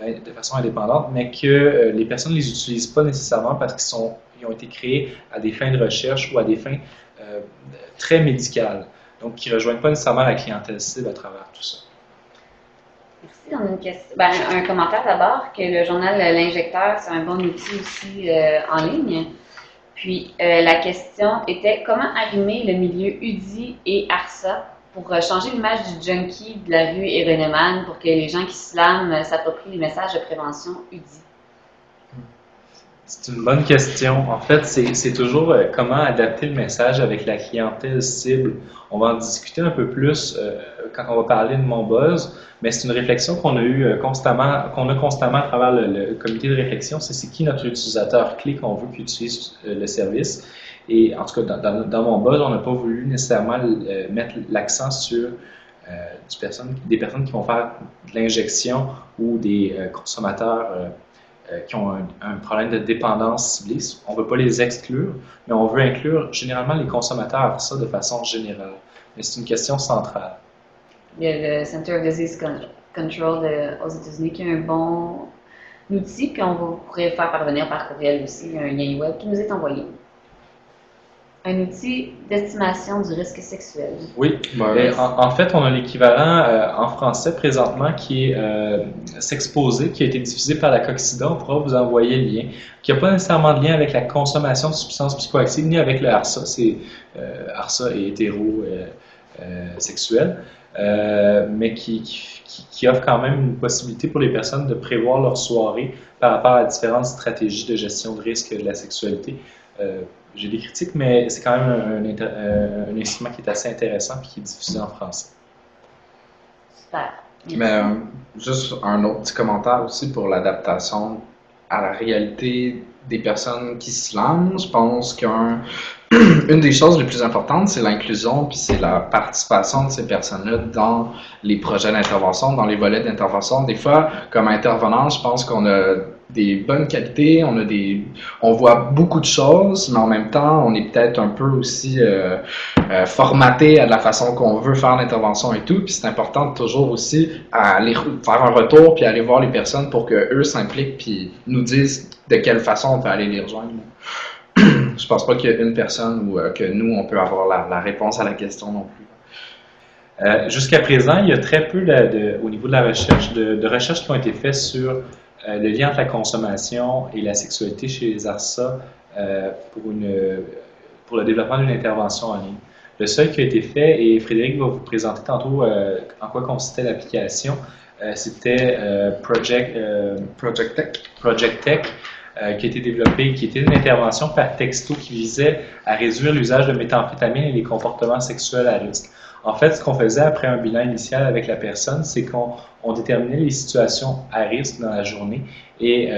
de façon indépendante, mais que les personnes ne les utilisent pas nécessairement parce qu'ils ont été créés à des fins de recherche ou à des fins très médicales, donc qui ne rejoignent pas nécessairement la clientèle cible à travers tout ça. Merci. On a une question, un commentaire d'abord, que le journal L'Injecteur, c'est un bon outil aussi en ligne. Puis la question était comment arrimer le milieu UDI et ARSA pour changer l'image du junkie de la rue Ehrenemann pour que les gens qui slament s'approprient les messages de prévention UDI? C'est une bonne question. En fait, c'est toujours comment adapter le message avec la clientèle cible. On va en discuter un peu plus quand on va parler de MonBuzz, mais c'est une réflexion qu'on a eu constamment à travers le comité de réflexion. C'est qui notre utilisateur clé qu'on veut qu'il utilise le service. Et en tout cas, dans mon buzz, on n'a pas voulu nécessairement mettre l'accent sur des personnes qui vont faire de l'injection ou des consommateurs qui ont un problème de dépendance ciblée. On ne veut pas les exclure, mais on veut inclure généralement les consommateurs ça de façon générale. Mais c'est une question centrale. Il y a le Center of Disease Control aux États-Unis qui a un bon outil qu'on pourrait faire parvenir par courriel aussi, un lien web qui nous est envoyé. Un outil d'estimation du risque sexuel. Oui, en fait, on a l'équivalent en français présentement qui est S'exposer, qui a été diffusé par la Coxida. On pourra vous envoyer le lien, qui n'a pas nécessairement de lien avec la consommation de substances psychoactives ni avec le HARSA. HARSA est hétérosexuel, mais qui offre quand même une possibilité pour les personnes de prévoir leur soirée par rapport à différentes stratégies de gestion de risque de la sexualité. J'ai des critiques, mais c'est quand même un instrument qui est assez intéressant et qui est diffusé en français. Super. Mais juste un autre petit commentaire aussi pour l'adaptation à la réalité des personnes qui se lancent. Je pense qu'une des choses les plus importantes, c'est l'inclusion, puis c'est la participation de ces personnes-là dans les projets d'intervention, dans les volets d'intervention. Des fois, comme intervenant, je pense qu'on a des bonnes qualités, on voit beaucoup de choses, mais en même temps, on est peut-être un peu aussi formaté à la façon qu'on veut faire l'intervention et tout, puis c'est important de toujours aussi aller faire un retour, puis aller voir les personnes pour qu'eux s'impliquent, puis nous disent de quelle façon on peut aller les rejoindre. Je pense pas qu'il y a une personne ou que nous, on peut avoir la réponse à la question non plus. Jusqu'à présent, il y a très peu au niveau de la recherche, de recherches qui ont été faites sur le lien entre la consommation et la sexualité chez les ARSA pour le développement d'une intervention en ligne. Le seul qui a été fait, et Frédéric va vous présenter tantôt en quoi consistait l'application, c'était Project Tech, qui a été développé, qui était une intervention par texto qui visait à réduire l'usage de méthamphétamine et les comportements sexuels à risque. En fait, ce qu'on faisait après un bilan initial avec la personne, c'est qu'on déterminait les situations à risque dans la journée et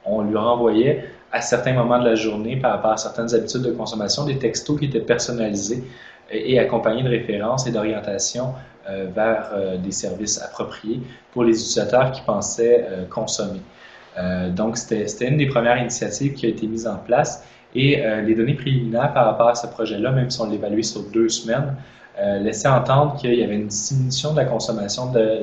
on lui renvoyait à certains moments de la journée par rapport à certaines habitudes de consommation des textos qui étaient personnalisés et accompagnés de références et d'orientation vers des services appropriés pour les utilisateurs qui pensaient consommer. Donc, c'était une des premières initiatives qui a été mise en place et les données préliminaires par rapport à ce projet-là, même si on l'évaluait sur 2 semaines, laissait entendre qu'il y avait une diminution de la consommation de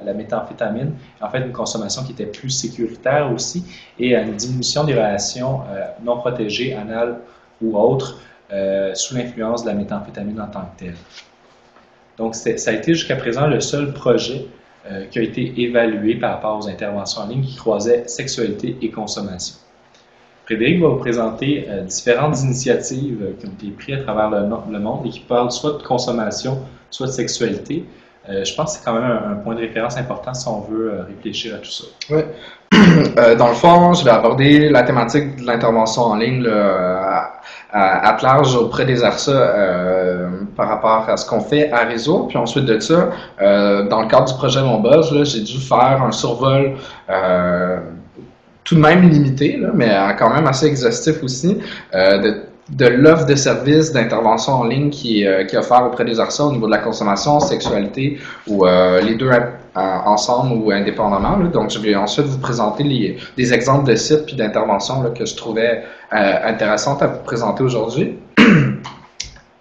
la méthamphétamine, en fait une consommation qui était plus sécuritaire aussi, et une diminution des relations non protégées, anales ou autres, sous l'influence de la méthamphétamine en tant que telle. Donc ça a été jusqu'à présent le seul projet qui a été évalué par rapport aux interventions en ligne qui croisaient sexualité et consommation. Frédéric va vous présenter différentes initiatives qui ont été prises à travers le monde et qui parlent soit de consommation, soit de sexualité. Je pense que c'est quand même un point de référence important si on veut réfléchir à tout ça. Oui. Dans le fond, je vais aborder la thématique de l'intervention en ligne à large auprès des ARSA par rapport à ce qu'on fait à réseau. Puis ensuite de ça, dans le cadre du projet Mon Buzz, j'ai dû faire un survol tout de même limité, là, mais quand même assez exhaustif aussi, de l'offre de services d'intervention en ligne qui est offert auprès des ARSA au niveau de la consommation, sexualité, ou les deux ensemble ou indépendamment. Là. Donc, je vais ensuite vous présenter des exemples de sites puis d'interventions que je trouvais intéressantes à vous présenter aujourd'hui.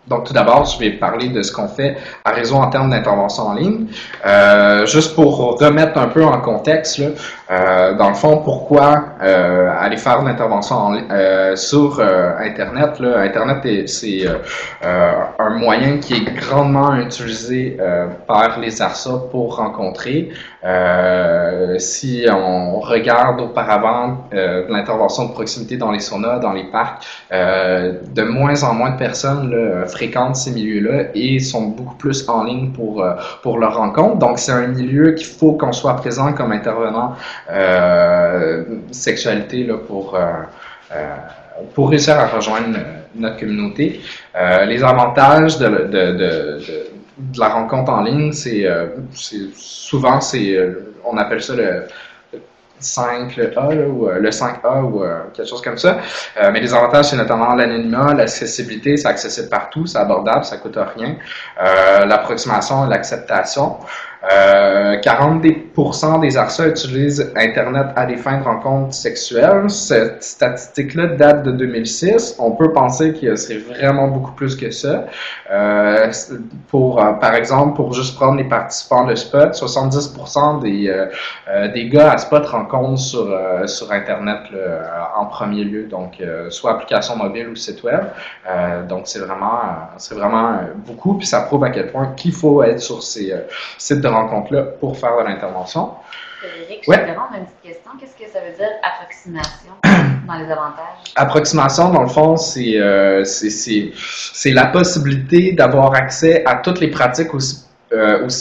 Donc, tout d'abord, je vais parler de ce qu'on fait à réseau en termes d'intervention en ligne. Juste pour remettre un peu en contexte, là, dans le fond, pourquoi aller faire de l'intervention sur Internet. Là. Internet, c'est un moyen qui est grandement utilisé par les ARSA pour rencontrer. Si on regarde auparavant de l'intervention de proximité dans les saunas, dans les parcs, de moins en moins de personnes là, fréquentent ces milieux-là et sont beaucoup plus en ligne pour leur rencontre. Donc, c'est un milieu qu'il faut qu'on soit présent comme intervenant sexualité là, pour réussir à rejoindre notre communauté. Les avantages de la rencontre en ligne, c'est souvent, on appelle ça 5, le A, là, ou le 5A ou quelque chose comme ça. Mais les avantages, c'est notamment l'anonymat, l'accessibilité, c'est accessible partout, c'est abordable, ça coûte rien. L'approximation et l'acceptation. 40% des harceleurs utilisent Internet à des fins de rencontres sexuelles. Cette statistique-là date de 2006. On peut penser que c'est vraiment beaucoup plus que ça. Par exemple, pour juste prendre les participants de Spot, 70% des gars à Spot rencontrent sur Internet là, en premier lieu, donc soit application mobile ou site web. Donc c'est vraiment beaucoup, puis ça prouve à quel point qu'il faut être sur ces sites de rencontres-là pour faire de l'intervention. Frédéric, je te demande une petite question. Qu'est-ce que ça veut dire approximation dans les avantages? Approximation, dans le fond, c'est la possibilité d'avoir accès à toutes les pratiques aussi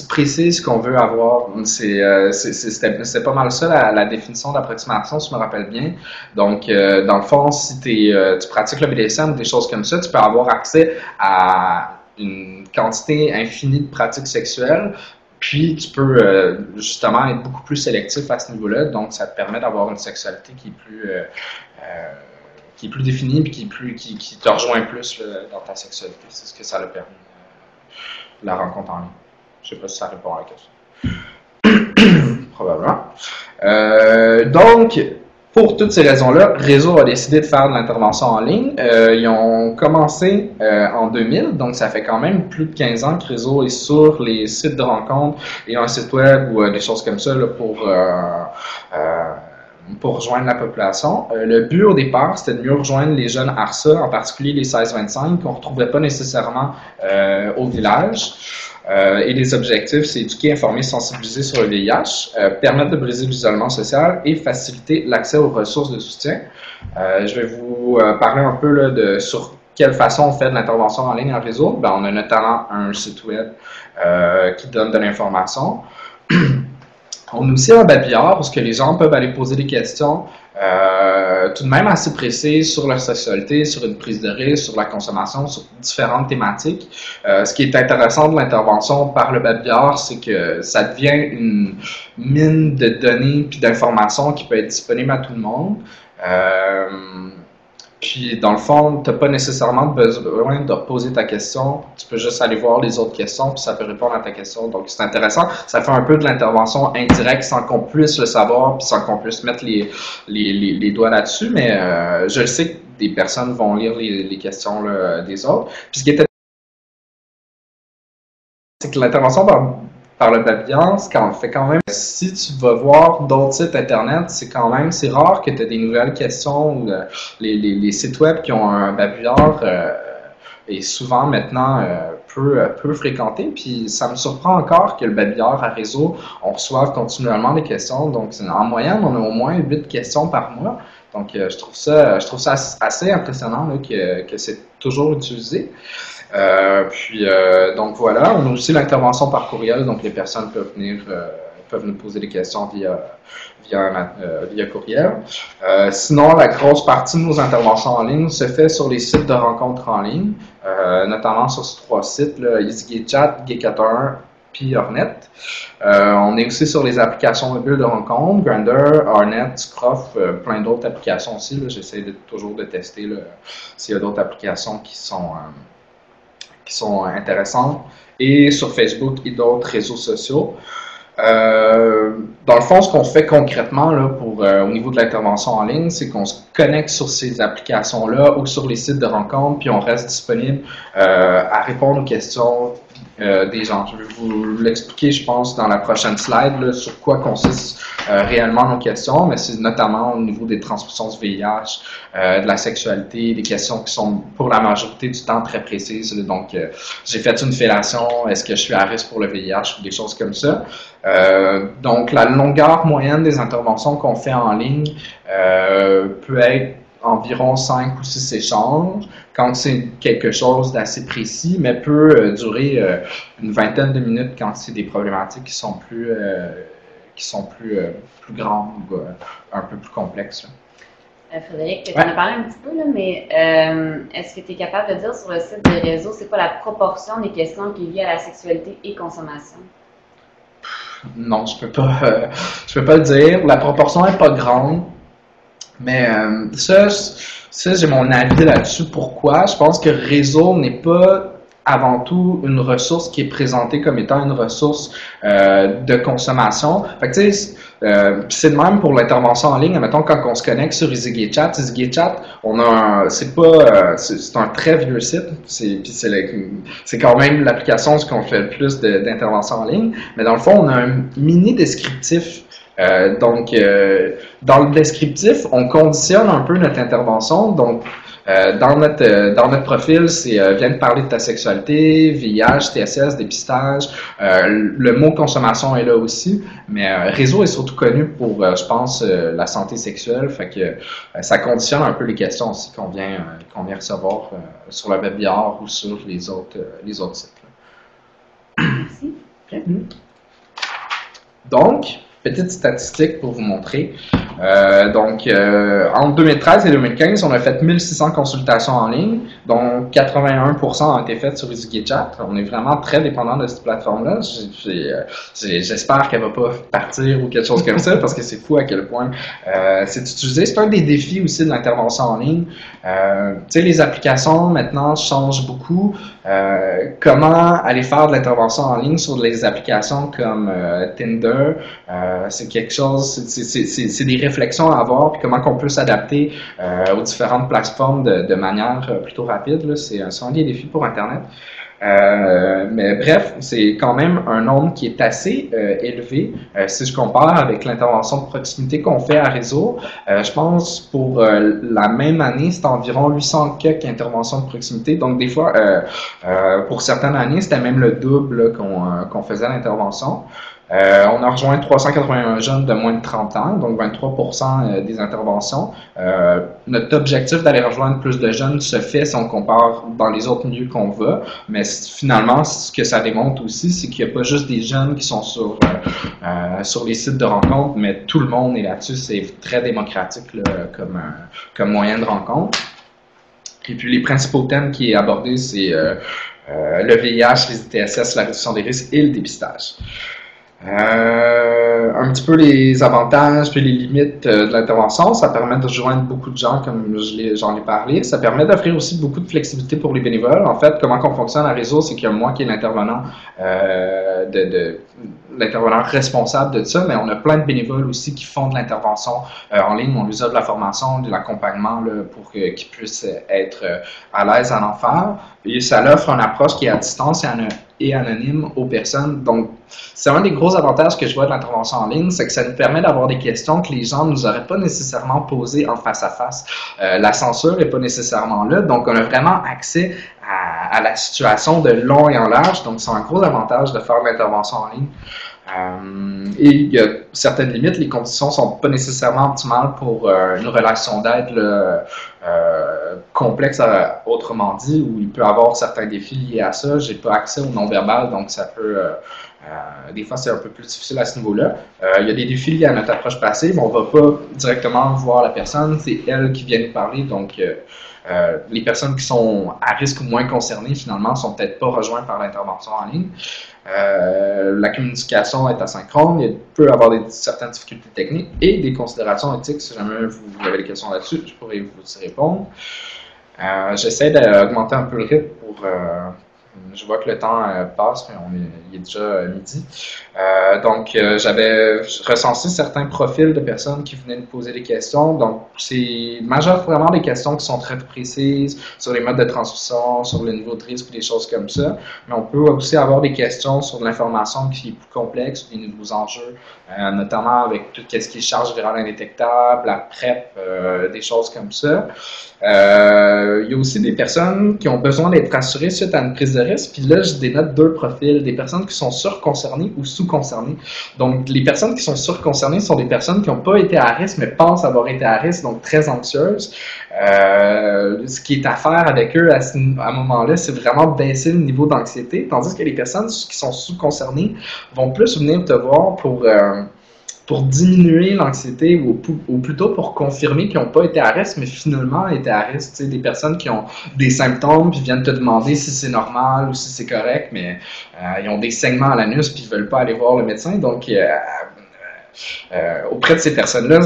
précises qu'on veut avoir. C'était pas mal ça la définition d'approximation, si je me rappelle bien. Donc, dans le fond, si tu pratiques le BDSM ou des choses comme ça, tu peux avoir accès à une quantité infinie de pratiques sexuelles. Puis, tu peux justement être beaucoup plus sélectif à ce niveau-là. Donc, ça te permet d'avoir une sexualité qui est plus définie et qui te rejoint plus là, dans ta sexualité. C'est ce que ça a permis, la rencontre en ligne. Je ne sais pas si ça répond à la question. Probablement. Donc, pour toutes ces raisons-là, Réseau a décidé de faire de l'intervention en ligne. Ils ont commencé en 2000, donc ça fait quand même plus de 15 ans que Réseau est sur les sites de rencontres et un site web ou des choses comme ça là, pour rejoindre la population. Le but au départ, c'était de mieux rejoindre les jeunes ARSA, en particulier les 16-25, qu'on ne retrouvait pas nécessairement au village. Et les objectifs, c'est éduquer, informer, sensibiliser sur le VIH, permettre de briser l'isolement social et faciliter l'accès aux ressources de soutien. Je vais vous parler un peu là, sur quelle façon on fait de l'intervention en ligne en réseau. Ben, on a notamment un site web qui donne de l'information. On a aussi un babillard parce que les gens peuvent aller poser des questions tout de même assez précises sur leur sexualité, sur une prise de risque, sur la consommation, sur différentes thématiques. Ce qui est intéressant de l'intervention par le babillard, c'est que ça devient une mine de données puis d'informations qui peut être disponible à tout le monde. Puis, dans le fond, tu n'as pas nécessairement besoin de reposer ta question. Tu peux juste aller voir les autres questions, puis ça peut répondre à ta question. Donc, c'est intéressant. Ça fait un peu de l'intervention indirecte sans qu'on puisse le savoir, puis sans qu'on puisse mettre les doigts là-dessus. Mais je sais que des personnes vont lire les questions là, des autres. Puis, ce qui est c'est que l'intervention par le babillard, fait quand même, si tu vas voir d'autres sites internet, c'est rare que tu aies des nouvelles questions ou les sites web qui ont un babillard est souvent maintenant peu fréquenté. Puis ça me surprend encore que le babillard à réseau, on reçoive continuellement des questions. Donc en moyenne, on a au moins 8 questions par mois. Donc je trouve ça assez impressionnant là, que c'est toujours utilisé. Donc voilà, on a aussi l'intervention par courriel, donc les personnes peuvent nous poser des questions via courriel. Sinon, la grosse partie de nos interventions en ligne se fait sur les sites de rencontres en ligne, notamment sur ces 3 sites, là, EasyGayChat, Gay41, puis Hornet. On est aussi sur les applications mobiles de rencontres, Grindr, Hornet, Scruff, plein d'autres applications aussi. J'essaie toujours de tester s'il y a d'autres applications qui sont intéressantes, et sur Facebook et d'autres réseaux sociaux. Dans le fond, ce qu'on fait concrètement là, au niveau de l'intervention en ligne, c'est qu'on se connecte sur ces applications-là ou sur les sites de rencontres, puis on reste disponible à répondre aux questions des gens. Je vais vous l'expliquer, je pense, dans la prochaine slide, là, sur quoi consistent réellement nos questions, mais c'est notamment au niveau des transmissions du VIH, de la sexualité, des questions qui sont pour la majorité du temps très précises. Là. Donc, j'ai fait une fellation, est-ce que je suis à risque pour le VIH ou des choses comme ça. Donc, la longueur moyenne des interventions qu'on fait en ligne peut être environ 5 ou 6 échanges, quand c'est quelque chose d'assez précis, mais peut durer une vingtaine de minutes quand c'est des problématiques qui sont plus grandes ou un peu plus complexes. Frédéric, tu en as parlé un petit peu, là, mais est-ce que tu es capable de dire sur le site des réseaux, c'est quoi la proportion des questions qui est liée à la sexualité et consommation? Non, je peux pas le dire. La proportion est pas grande, mais ça, j'ai mon avis là-dessus. Pourquoi? Je pense que réseau n'est pas avant tout une ressource qui est présentée comme étant une ressource de consommation. Fait que tu sais, c'est de même pour l'intervention en ligne. Mettons quand on se connecte sur EasyGateChat, on a c'est un très vieux site. C'est quand même l'application ce qu'on fait le plus d'interventions en ligne. Mais dans le fond, on a un mini descriptif. Dans le descriptif, on conditionne un peu notre intervention. Donc, dans notre profil, c'est viens de parler de ta sexualité, VIH, TSS, dépistage. Le mot consommation est là aussi, mais réseau est surtout connu pour, je pense, la santé sexuelle. Fait que ça conditionne un peu les questions aussi qu'on vient recevoir sur le webinaire ou sur les autres sites. Merci. Donc, petite statistique pour vous montrer. Entre 2013 et 2015, on a fait 1600 consultations en ligne, dont 81% ont été faites sur EasyGateChat. On est vraiment très dépendant de cette plateforme-là. J'espère qu'elle va pas partir ou quelque chose comme ça, parce que c'est fou à quel point c'est utilisé. C'est un des défis aussi de l'intervention en ligne. Tu sais, les applications maintenant changent beaucoup. Comment aller faire de l'intervention en ligne sur des applications comme Tinder, c'est quelque chose, c'est des réflexions à avoir, puis comment qu'on peut s'adapter aux différentes plateformes de manière plutôt rapide. Là. C'est un des défis pour Internet. Mais bref, c'est quand même un nombre qui est assez élevé si je compare avec l'intervention de proximité qu'on fait à réseau. Je pense pour la même année, c'est environ 800 quelques interventions de proximité. Donc des fois, pour certaines années, c'était même le double qu'on faisait l'intervention. On a rejoint 381 jeunes de moins de 30 ans, donc 23% des interventions. Notre objectif d'aller rejoindre plus de jeunes se fait si on compare dans les autres milieux qu'on va, mais finalement, ce que ça démontre aussi, c'est qu'il n'y a pas juste des jeunes qui sont sur les sites de rencontres, mais tout le monde est là-dessus. C'est très démocratique là, comme moyen de rencontre. Et puis les principaux thèmes qui est abordé, c'est le VIH, les ITSS, la réduction des risques et le dépistage. Un petit peu les avantages puis les limites de l'intervention. Ça permet de rejoindre beaucoup de gens, comme j'en ai parlé. Ça permet d'offrir aussi beaucoup de flexibilité pour les bénévoles. En fait, comment on fonctionne à réseau, c'est qu'il y a moi qui est l'intervenant l'intervenant responsable de ça, mais on a plein de bénévoles aussi qui font de l'intervention en ligne. On lui offre de la formation, de l'accompagnement là, pour qu'ils puissent être à l'aise à en faire. Et ça offre une approche qui est à distance et anonyme aux personnes. Donc, c'est un des gros avantages que je vois de l'intervention en ligne, c'est que ça nous permet d'avoir des questions que les gens ne nous auraient pas nécessairement posées en face à face. La censure n'est pas nécessairement là, donc on a vraiment accès à la situation de long et en large, donc c'est un gros avantage de faire de l'intervention en ligne. Et il y a certaines limites, les conditions ne sont pas nécessairement optimales pour une relation d'aide complexe, autrement dit, où il peut y avoir certains défis liés à ça. J'ai pas accès au non-verbal, donc ça peut... des fois, c'est un peu plus difficile à ce niveau-là. Il y a des défis liés à notre approche passive, mais on ne va pas directement voir la personne, c'est elle qui vient nous parler, donc les personnes qui sont à risque ou moins concernées, finalement, ne sont peut-être pas rejointes par l'intervention en ligne. La communication est asynchrone, il peut y avoir certaines difficultés techniques et des considérations éthiques. Si jamais vous avez des questions là-dessus, je pourrais vous y répondre. J'essaie d'augmenter un peu le rythme pour... je vois que le temps passe, mais il est déjà midi. J'avais recensé certains profils de personnes qui venaient nous poser des questions. Donc, c'est majoritairement des questions qui sont très précises sur les modes de transmission, sur le niveau de risque, des choses comme ça. Mais on peut aussi avoir des questions sur de l'information qui est plus complexe, des nouveaux enjeux, notamment avec tout ce qui est charge virale indétectable, la PrEP, des choses comme ça. Il y a aussi des personnes qui ont besoin d'être rassurées suite à une prise de risque. Puis là, je dénote deux profils, des personnes qui sont surconcernées ou sous-concernées. Donc, les personnes qui sont surconcernées sont des personnes qui n'ont pas été à risque, mais pensent avoir été à risque, donc très anxieuses. Ce qui est à faire avec eux à ce moment-là, c'est vraiment baisser le niveau d'anxiété, tandis que les personnes qui sont sous-concernées vont plus venir te voir pour pour diminuer l'anxiété ou plutôt pour confirmer qu'ils n'ont pas été à risque, mais finalement été à risque. Tu sais, des personnes qui ont des symptômes puis viennent te demander si c'est normal ou si c'est correct, mais ils ont des saignements à l'anus puis ils veulent pas aller voir le médecin. Donc, auprès de ces personnes-là,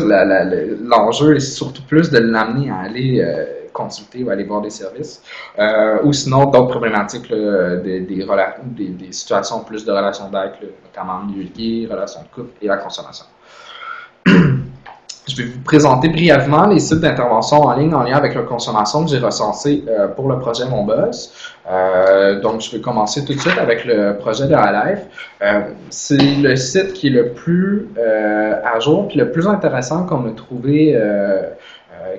l'enjeu est surtout plus de l'amener à aller consulter ou aller voir des services. Ou sinon, d'autres problématiques, là, des situations plus de relations d'aide, notamment milieu lié, relations de couple et la consommation. Je vais vous présenter brièvement les sites d'intervention en ligne en lien avec la consommation que j'ai recensés pour le projet Mon Buzz. Donc, je vais commencer tout de suite avec le projet de iLife. C'est le site qui est le plus à jour et le plus intéressant qu'on a trouvé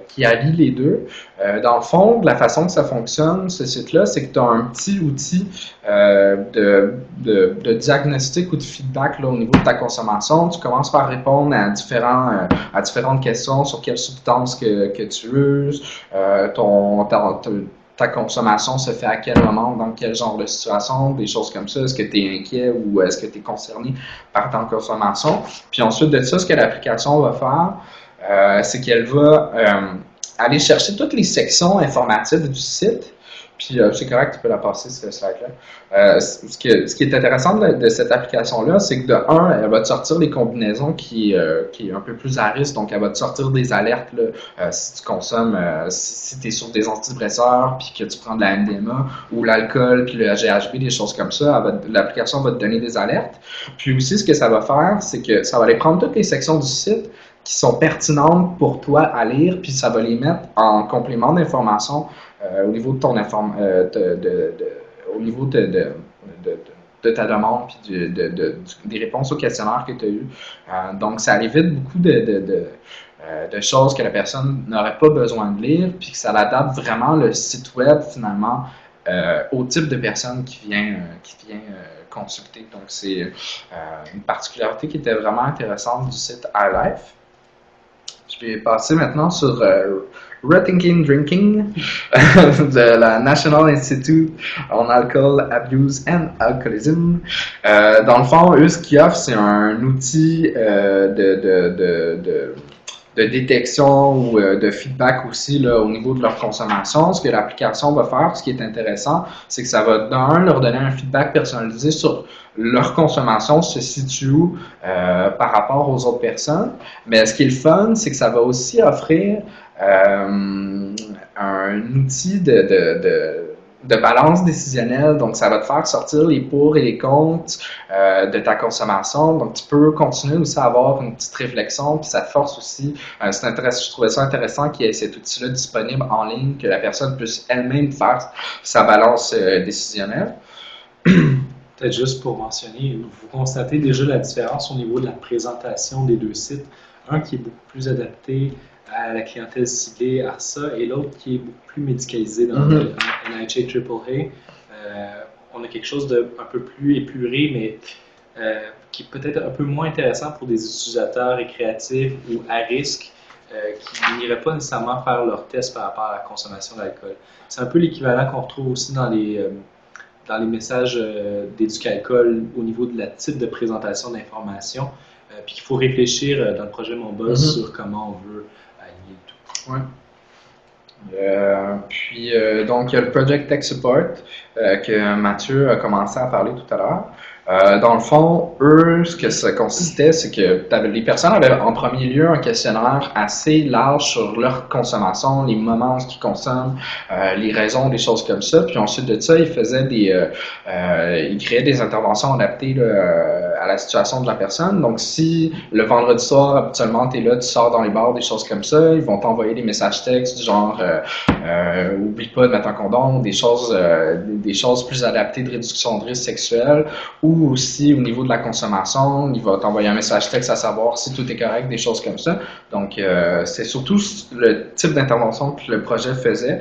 qui allie les deux. Dans le fond, de la façon que ça fonctionne, ce site-là, c'est que tu as un petit outil de diagnostic ou de feedback là, au niveau de ta consommation. Tu commences par répondre à différentes questions sur quelle substance que tu uses, ta consommation se fait à quel moment, dans quel genre de situation, des choses comme ça. Est-ce que tu es inquiet ou est-ce que tu es concerné par ta consommation? Puis ensuite de ça, ce que l'application va faire, c'est qu'elle va aller chercher toutes les sections informatives du site. Puis c'est correct, tu peux la passer, ce slide-là. Ce qui est intéressant de cette application-là, c'est que de un, elle va te sortir des combinaisons qui est un peu plus à risque. Donc, elle va te sortir des alertes là, si tu consommes, si tu es sur des antidépresseurs, puis que tu prends de la MDMA ou l'alcool, puis le GHB, des choses comme ça. L'application va te donner des alertes. Puis aussi, ce que ça va faire, c'est que ça va aller prendre toutes les sections du site qui sont pertinentes pour toi à lire, puis ça va les mettre en complément d'information au niveau de ton au niveau de ta demande puis des réponses au questionnaire que tu as eu. Donc, ça évite beaucoup de choses que la personne n'aurait pas besoin de lire, puis que ça adapte vraiment le site web finalement au type de personne qui vient consulter. Donc, c'est une particularité qui était vraiment intéressante du site iLife. Je vais passer maintenant sur Rethinking Drinking de la National Institute on Alcohol Abuse and Alcoholism. Dans le fond, eux, ce qu'ils offrent, c'est un outil de détection ou de feedback aussi là, au niveau de leur consommation. Ce que l'application va faire, ce qui est intéressant, c'est que ça va d'un, leur donner un feedback personnalisé sur leur consommation se situe où par rapport aux autres personnes. Mais ce qui est le fun, c'est que ça va aussi offrir un outil de balance décisionnelle. Donc, ça va te faire sortir les pour et les contre de ta consommation. Donc, tu peux continuer aussi à avoir une petite réflexion, puis ça te force aussi. Je trouvais ça intéressant qu'il y ait cet outil-là disponible en ligne, que la personne puisse elle-même faire sa balance décisionnelle. Peut-être juste pour mentionner, vous constatez déjà la différence au niveau de la présentation des deux sites. Un qui est beaucoup plus adapté à la clientèle ciblée ARSA et l'autre qui est beaucoup plus médicalisé dans le NIHA AAA. On a quelque chose de un peu plus épuré, mais qui est peut-être un peu moins intéressant pour des utilisateurs récréatifs ou à risque qui n'iraient pas nécessairement faire leur test par rapport à la consommation d'alcool. C'est un peu l'équivalent qu'on retrouve aussi dans les messages d'éduc-alcool au niveau de la type de présentation d'informations, puis qu'il faut réfléchir dans le projet Mon Buzz sur comment on veut aligner le tout. Ouais. Puis, donc, il y a le Project Tech Support que Mathieu a commencé à parler tout à l'heure. Dans le fond, eux, ce que ça consistait, c'est que les personnes avaient en premier lieu un questionnaire assez large sur leur consommation, les moments où ils consomment, les raisons, des choses comme ça. Puis ensuite de ça, ils faisaient ils créaient des interventions adaptées là, à la situation de la personne. Donc, si le vendredi soir, habituellement, tu es là, tu sors dans les bars, des choses comme ça, ils vont t'envoyer des messages textes du genre oublie pas de mettre un condom, des choses plus adaptées de réduction de risque sexuel, ou aussi au niveau de la consommation, il va t'envoyer un message texte à savoir si tout est correct, des choses comme ça. Donc, c'est surtout le type d'intervention que le projet faisait.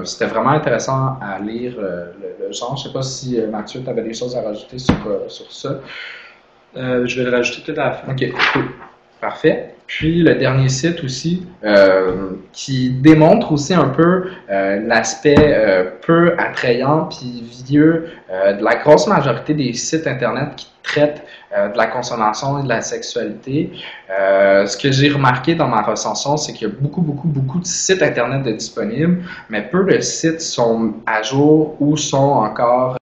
C'était vraiment intéressant à lire le genre. Je ne sais pas si Mathieu, tu avais des choses à rajouter sur ça. Je vais le rajouter tout à la fin. OK, cool. Parfait. Puis le dernier site aussi, qui démontre aussi un peu l'aspect peu attrayant puis vieux de la grosse majorité des sites Internet qui traitent de la consommation et de la sexualité. Ce que j'ai remarqué dans ma recension, c'est qu'il y a beaucoup de sites Internet de disponibles, mais peu de sites sont à jour ou sont encore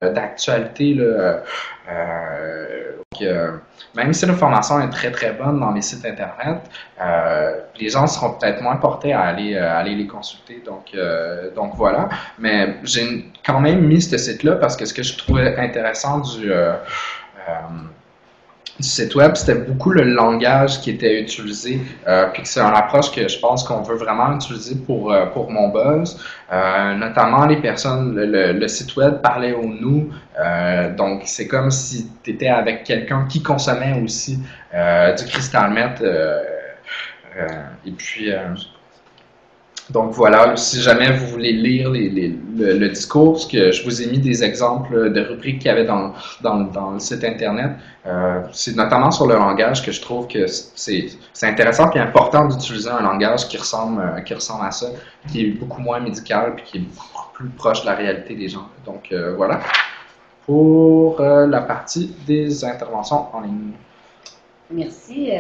d'actualité. Même si l'information est très bonne dans les sites Internet, les gens seront peut-être moins portés à aller les consulter. Donc voilà. Mais j'ai quand même mis ce site-là parce que ce que je trouvais intéressant du site web, c'était beaucoup le langage qui était utilisé, puis que c'est une approche que je pense qu'on veut vraiment utiliser pour Mon Buzz. Notamment les personnes, le site web parlait au nous, donc c'est comme si tu étais avec quelqu'un qui consommait aussi du Crystal Meth, et puis donc voilà, si jamais vous voulez lire le discours, parce que je vous ai mis des exemples de rubriques qu'il y avait dans le site Internet, c'est notamment sur le langage que je trouve que c'est intéressant et important d'utiliser un langage qui ressemble à ça, qui est beaucoup moins médical et qui est beaucoup plus proche de la réalité des gens. Donc voilà, pour la partie des interventions en ligne. Merci,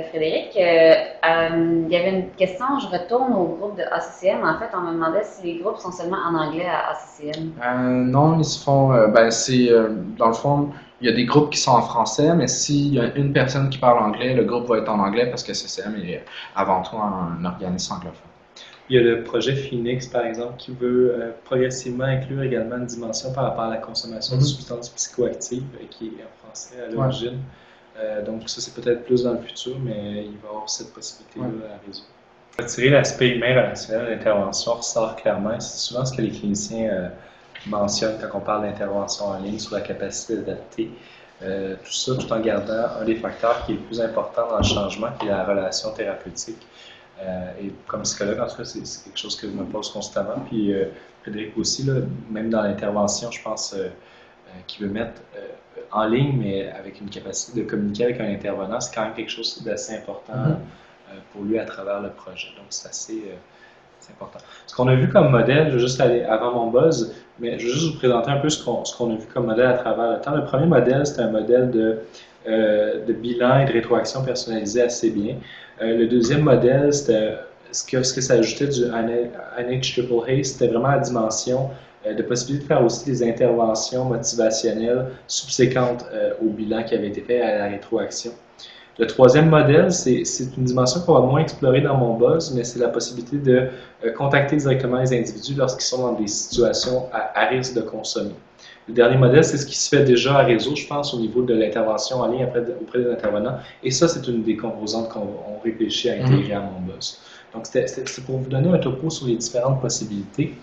Frédéric. Il y avait une question, je retourne au groupe de ACCM. En fait, on me demandait si les groupes sont seulement en anglais à ACCM. Non, ils se font, dans le fond, il y a des groupes qui sont en français, mais s'il y a une personne qui parle anglais, le groupe va être en anglais parce que ACCM est avant tout un organisme anglophone. Il y a le projet Phoenix, par exemple, qui veut progressivement inclure également une dimension par rapport à la consommation de substances psychoactives, qui est en français à l'origine. Donc ça, c'est peut-être plus dans le futur, mais il va y avoir cette possibilité-là à résoudre. Retirer l'aspect humain relationnel de l'intervention ressort clairement. C'est souvent ce que les cliniciens mentionnent quand on parle d'intervention en ligne sur la capacité d'adapter. Tout ça tout en gardant un des facteurs qui est le plus important dans le changement, qui est la relation thérapeutique. Et comme psychologue, en tout cas, c'est quelque chose que je me pose constamment. Puis Frédéric aussi, là, même dans l'intervention, je pense qu'il veut mettre en ligne, mais avec une capacité de communiquer avec un intervenant, c'est quand même quelque chose d'assez important pour lui à travers le projet. Donc, c'est assez important. Ce qu'on a vu comme modèle, je vais juste aller avant mon buzz, mais je vais juste vous présenter un peu ce qu'on a vu comme modèle à travers le temps. Le premier modèle, c'était un modèle de bilan et de rétroaction personnalisé assez bien. Le deuxième modèle, c'était ce que ça ajoutait du NHAAA, c'était vraiment la dimension de possibilité de faire aussi des interventions motivationnelles subséquentes au bilan qui avait été fait à la rétroaction. Le troisième modèle, c'est une dimension qu'on va moins explorer dans Mon Buzz, mais c'est la possibilité de contacter directement les individus lorsqu'ils sont dans des situations à risque de consommer. Le dernier modèle, c'est ce qui se fait déjà à réseau, je pense, au niveau de l'intervention en ligne auprès des intervenants. Et ça, c'est une des composantes qu'on réfléchit à intégrer à Mon Buzz. Donc, c'est pour vous donner un topo sur les différentes possibilités.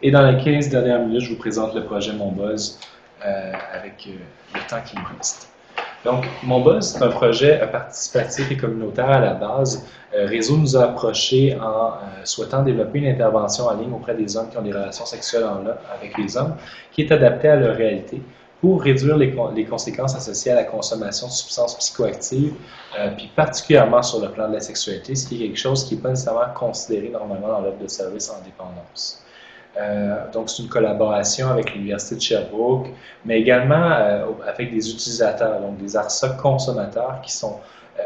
Et dans les 15 dernières minutes, je vous présente le projet Mon Buzz avec le temps qui me reste. Donc, Mon Buzz, c'est un projet participatif et communautaire à la base. Réseau nous a approchés en souhaitant développer une intervention en ligne auprès des hommes qui ont des relations sexuelles avec les hommes, qui est adaptée à leur réalité pour réduire les conséquences associées à la consommation de substances psychoactives, puis particulièrement sur le plan de la sexualité, ce qui est quelque chose qui n'est pas nécessairement considéré normalement dans l'offre de services en dépendance. Donc, c'est une collaboration avec l'Université de Sherbrooke, mais également avec des utilisateurs, donc des ARSA consommateurs qui sont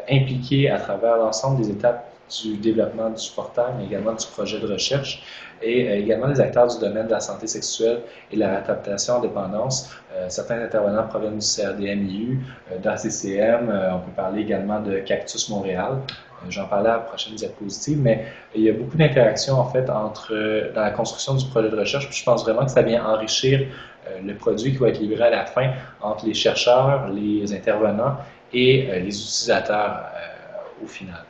impliqués à travers l'ensemble des étapes du développement du portail, mais également du projet de recherche, et également des acteurs du domaine de la santé sexuelle et la réadaptation en dépendance. Certains intervenants proviennent du CRDMIU, d'ACCM, on peut parler également de Cactus Montréal. J'en parlais à la prochaine diapositive, mais il y a beaucoup d'interactions en fait dans la construction du projet de recherche, puis je pense vraiment que ça vient enrichir le produit qui va être livré à la fin entre les chercheurs, les intervenants et les utilisateurs au final.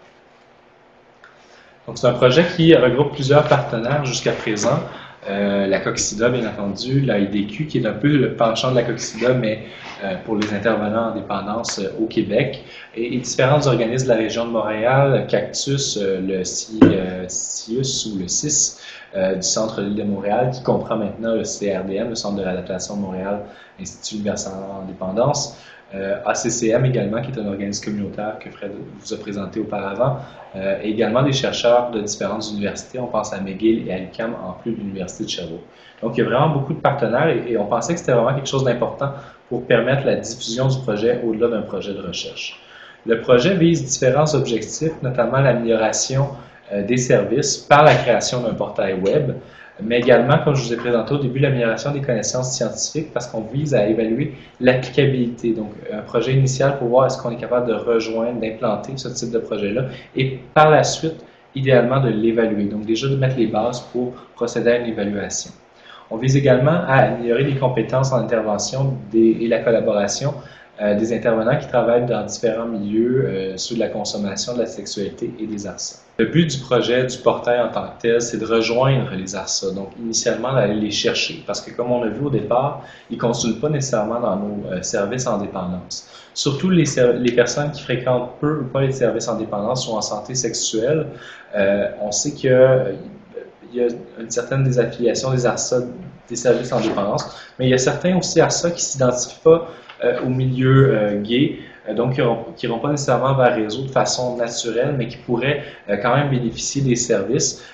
Donc c'est un projet qui regroupe plusieurs partenaires jusqu'à présent. La Coxida, bien entendu, la IDQ, qui est un peu le penchant de la Coxida, mais pour les intervenants en dépendance au Québec, et différents organismes de la région de Montréal, Cactus, le CIUS ou le CIS du Centre de l'île de Montréal, qui comprend maintenant le CRDM, le Centre de réadaptation de Montréal, Institut universel en dépendance, ACCM également, qui est un organisme communautaire que Fred vous a présenté auparavant, et également des chercheurs de différentes universités. On pense à McGill et à l'UQAM, en plus de l'Université de Sherbrooke. Donc, il y a vraiment beaucoup de partenaires et on pensait que c'était vraiment quelque chose d'important pour permettre la diffusion du projet au-delà d'un projet de recherche. Le projet vise différents objectifs, notamment l'amélioration des services par la création d'un portail web, mais également, comme je vous ai présenté au début, l'amélioration des connaissances scientifiques parce qu'on vise à évaluer l'applicabilité. Donc, un projet initial pour voir est-ce qu'on est capable de rejoindre, d'implanter ce type de projet-là et par la suite, idéalement, de l'évaluer. Donc, déjà de mettre les bases pour procéder à une évaluation. On vise également à améliorer les compétences en intervention et la collaboration des intervenants qui travaillent dans différents milieux sur la consommation, de la sexualité et des ARSA. Le but du projet, du portail en tant que tel, c'est de rejoindre les ARSA, donc initialement d'aller les chercher, parce que comme on a vu au départ, ils ne consultent pas nécessairement dans nos services en dépendance. Surtout les personnes qui fréquentent peu ou pas les services en dépendance ou en santé sexuelle, on sait qu'il y a une certaine désaffiliation des ARSA des services en dépendance, mais il y a certains aussi ARSA qui ne s'identifient pas au milieu gay, donc qui n'iront pas nécessairement vers réseau de façon naturelle, mais qui pourraient quand même bénéficier des services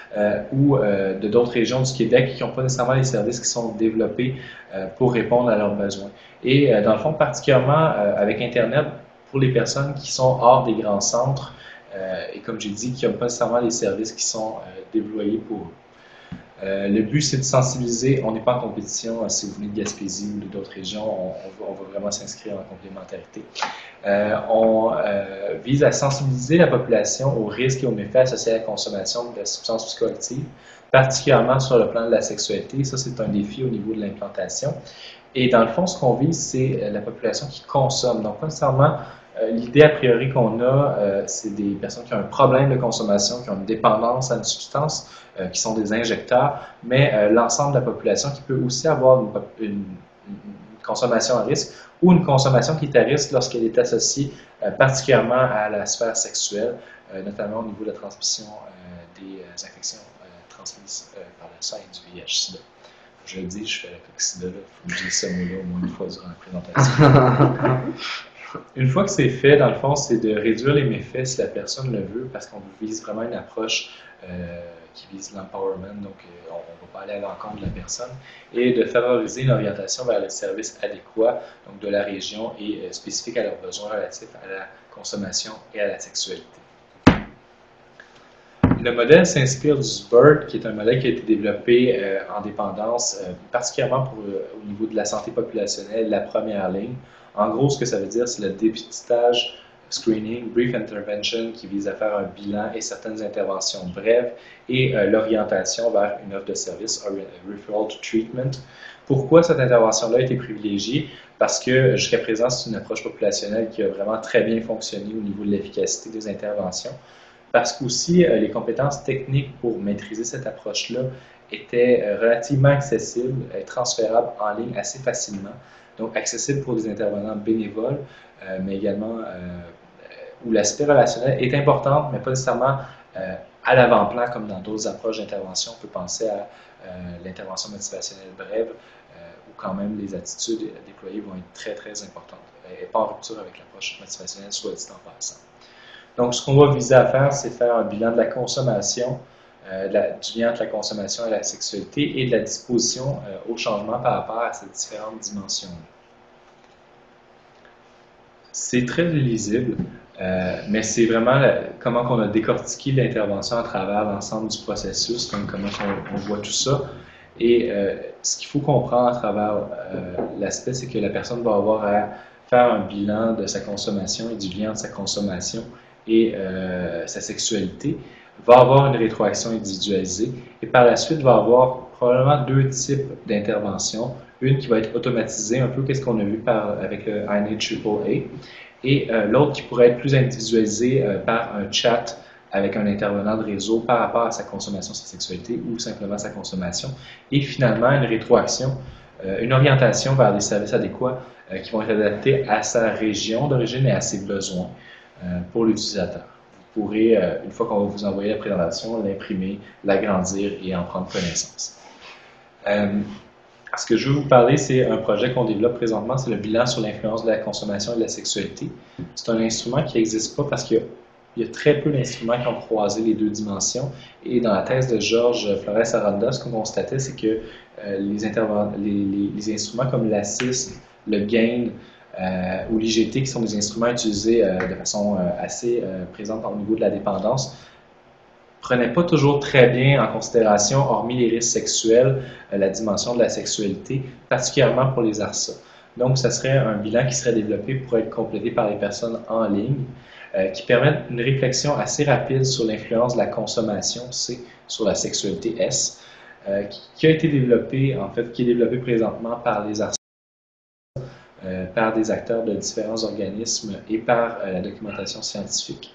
ou de d'autres régions du Québec qui n'ont pas nécessairement les services qui sont développés pour répondre à leurs besoins. Et dans le fond, particulièrement avec Internet, pour les personnes qui sont hors des grands centres, et comme j'ai dit, qui n'ont pas nécessairement les services qui sont déployés pour eux. Le but, c'est de sensibiliser. On n'est pas en compétition. Si vous venez de Gaspésie ou d'autres régions, on va vraiment s'inscrire en complémentarité. On vise à sensibiliser la population aux risques et aux méfaits associés à la consommation de substances psychoactives, particulièrement sur le plan de la sexualité. Ça, c'est un défi au niveau de l'implantation. Et dans le fond, ce qu'on vise, c'est la population qui consomme. Donc, pas nécessairement l'idée a priori qu'on a, c'est des personnes qui ont un problème de consommation, qui ont une dépendance à une substance, qui sont des injecteurs, mais l'ensemble de la population qui peut aussi avoir une consommation à risque ou une consommation qui est à risque lorsqu'elle est associée particulièrement à la sphère sexuelle, notamment au niveau de la transmission des infections transmises par le sang et du VIH-Sida. Je le dis, je fais la coxida, il faut que je dise ce mot-là au moins une fois durant la présentation. Une fois que c'est fait, dans le fond, c'est de réduire les méfaits si la personne le veut, parce qu'on vise vraiment une approche qui vise l'empowerment, donc on ne va pas aller à l'encontre de la personne, et de favoriser une orientation vers les services adéquats, donc de la région et spécifiques à leurs besoins relatifs à la consommation et à la sexualité. Le modèle s'inspire du SBIRT, qui est un modèle qui a été développé en dépendance, particulièrement au niveau de la santé populationnelle, la première ligne. En gros, ce que ça veut dire, c'est le dépistage, screening, brief intervention, qui vise à faire un bilan et certaines interventions brèves, et l'orientation vers une offre de service, referral to treatment. Pourquoi cette intervention-là a été privilégiée? Parce que jusqu'à présent, c'est une approche populationnelle qui a vraiment très bien fonctionné au niveau de l'efficacité des interventions. Parce qu'aussi, les compétences techniques pour maîtriser cette approche-là étaient relativement accessibles et transférables en ligne assez facilement. Donc, accessible pour des intervenants bénévoles, mais également où l'aspect relationnel est important, mais pas nécessairement à l'avant-plan comme dans d'autres approches d'intervention. On peut penser à l'intervention motivationnelle brève, où quand même les attitudes déployées vont être très, très importantes et pas en rupture avec l'approche motivationnelle, soit dit en passant. Donc, ce qu'on va viser à faire, c'est faire un bilan de la consommation, du lien entre la consommation et la sexualité et de la disposition au changement par rapport à ces différentes dimensions. C'est très lisible, mais c'est vraiment comment on a décortiqué l'intervention à travers l'ensemble du processus, comment on voit tout ça. Et ce qu'il faut comprendre à travers l'aspect, c'est que la personne va avoir à faire un bilan de sa consommation et du lien entre sa consommation et sa sexualité, va avoir une rétroaction individualisée et par la suite va avoir probablement deux types d'interventions. Une qui va être automatisée, un peu qu'est-ce qu'on a vu avec le INAAA, et l'autre qui pourrait être plus individualisée par un chat avec un intervenant de réseau par rapport à sa consommation, sa sexualité ou simplement sa consommation. Et finalement, une rétroaction, une orientation vers des services adéquats qui vont être adaptés à sa région d'origine et à ses besoins pour l'utilisateur. Vous pourrez, une fois qu'on va vous envoyer la présentation, l'imprimer, l'agrandir et en prendre connaissance. Ce que je veux vous parler, c'est un projet qu'on développe présentement, c'est le bilan sur l'influence de la consommation et de la sexualité. C'est un instrument qui n'existe pas parce qu'il y a très peu d'instruments qui ont croisé les deux dimensions. Et dans la thèse de Georges Flores Aranda, ce qu'on constatait, c'est que les instruments comme l'ACIS, le gain ou l'IGT, qui sont des instruments utilisés de façon assez présente au niveau de la dépendance, prenaient pas toujours très bien en considération, hormis les risques sexuels, la dimension de la sexualité, particulièrement pour les ARSA. Donc, ça serait un bilan qui serait développé pour être complété par les personnes en ligne, qui permettent une réflexion assez rapide sur l'influence de la consommation, C, sur la sexualité, S, qui a été développé, en fait, qui est développé présentement par les ARSA, par des acteurs de différents organismes et par la documentation scientifique,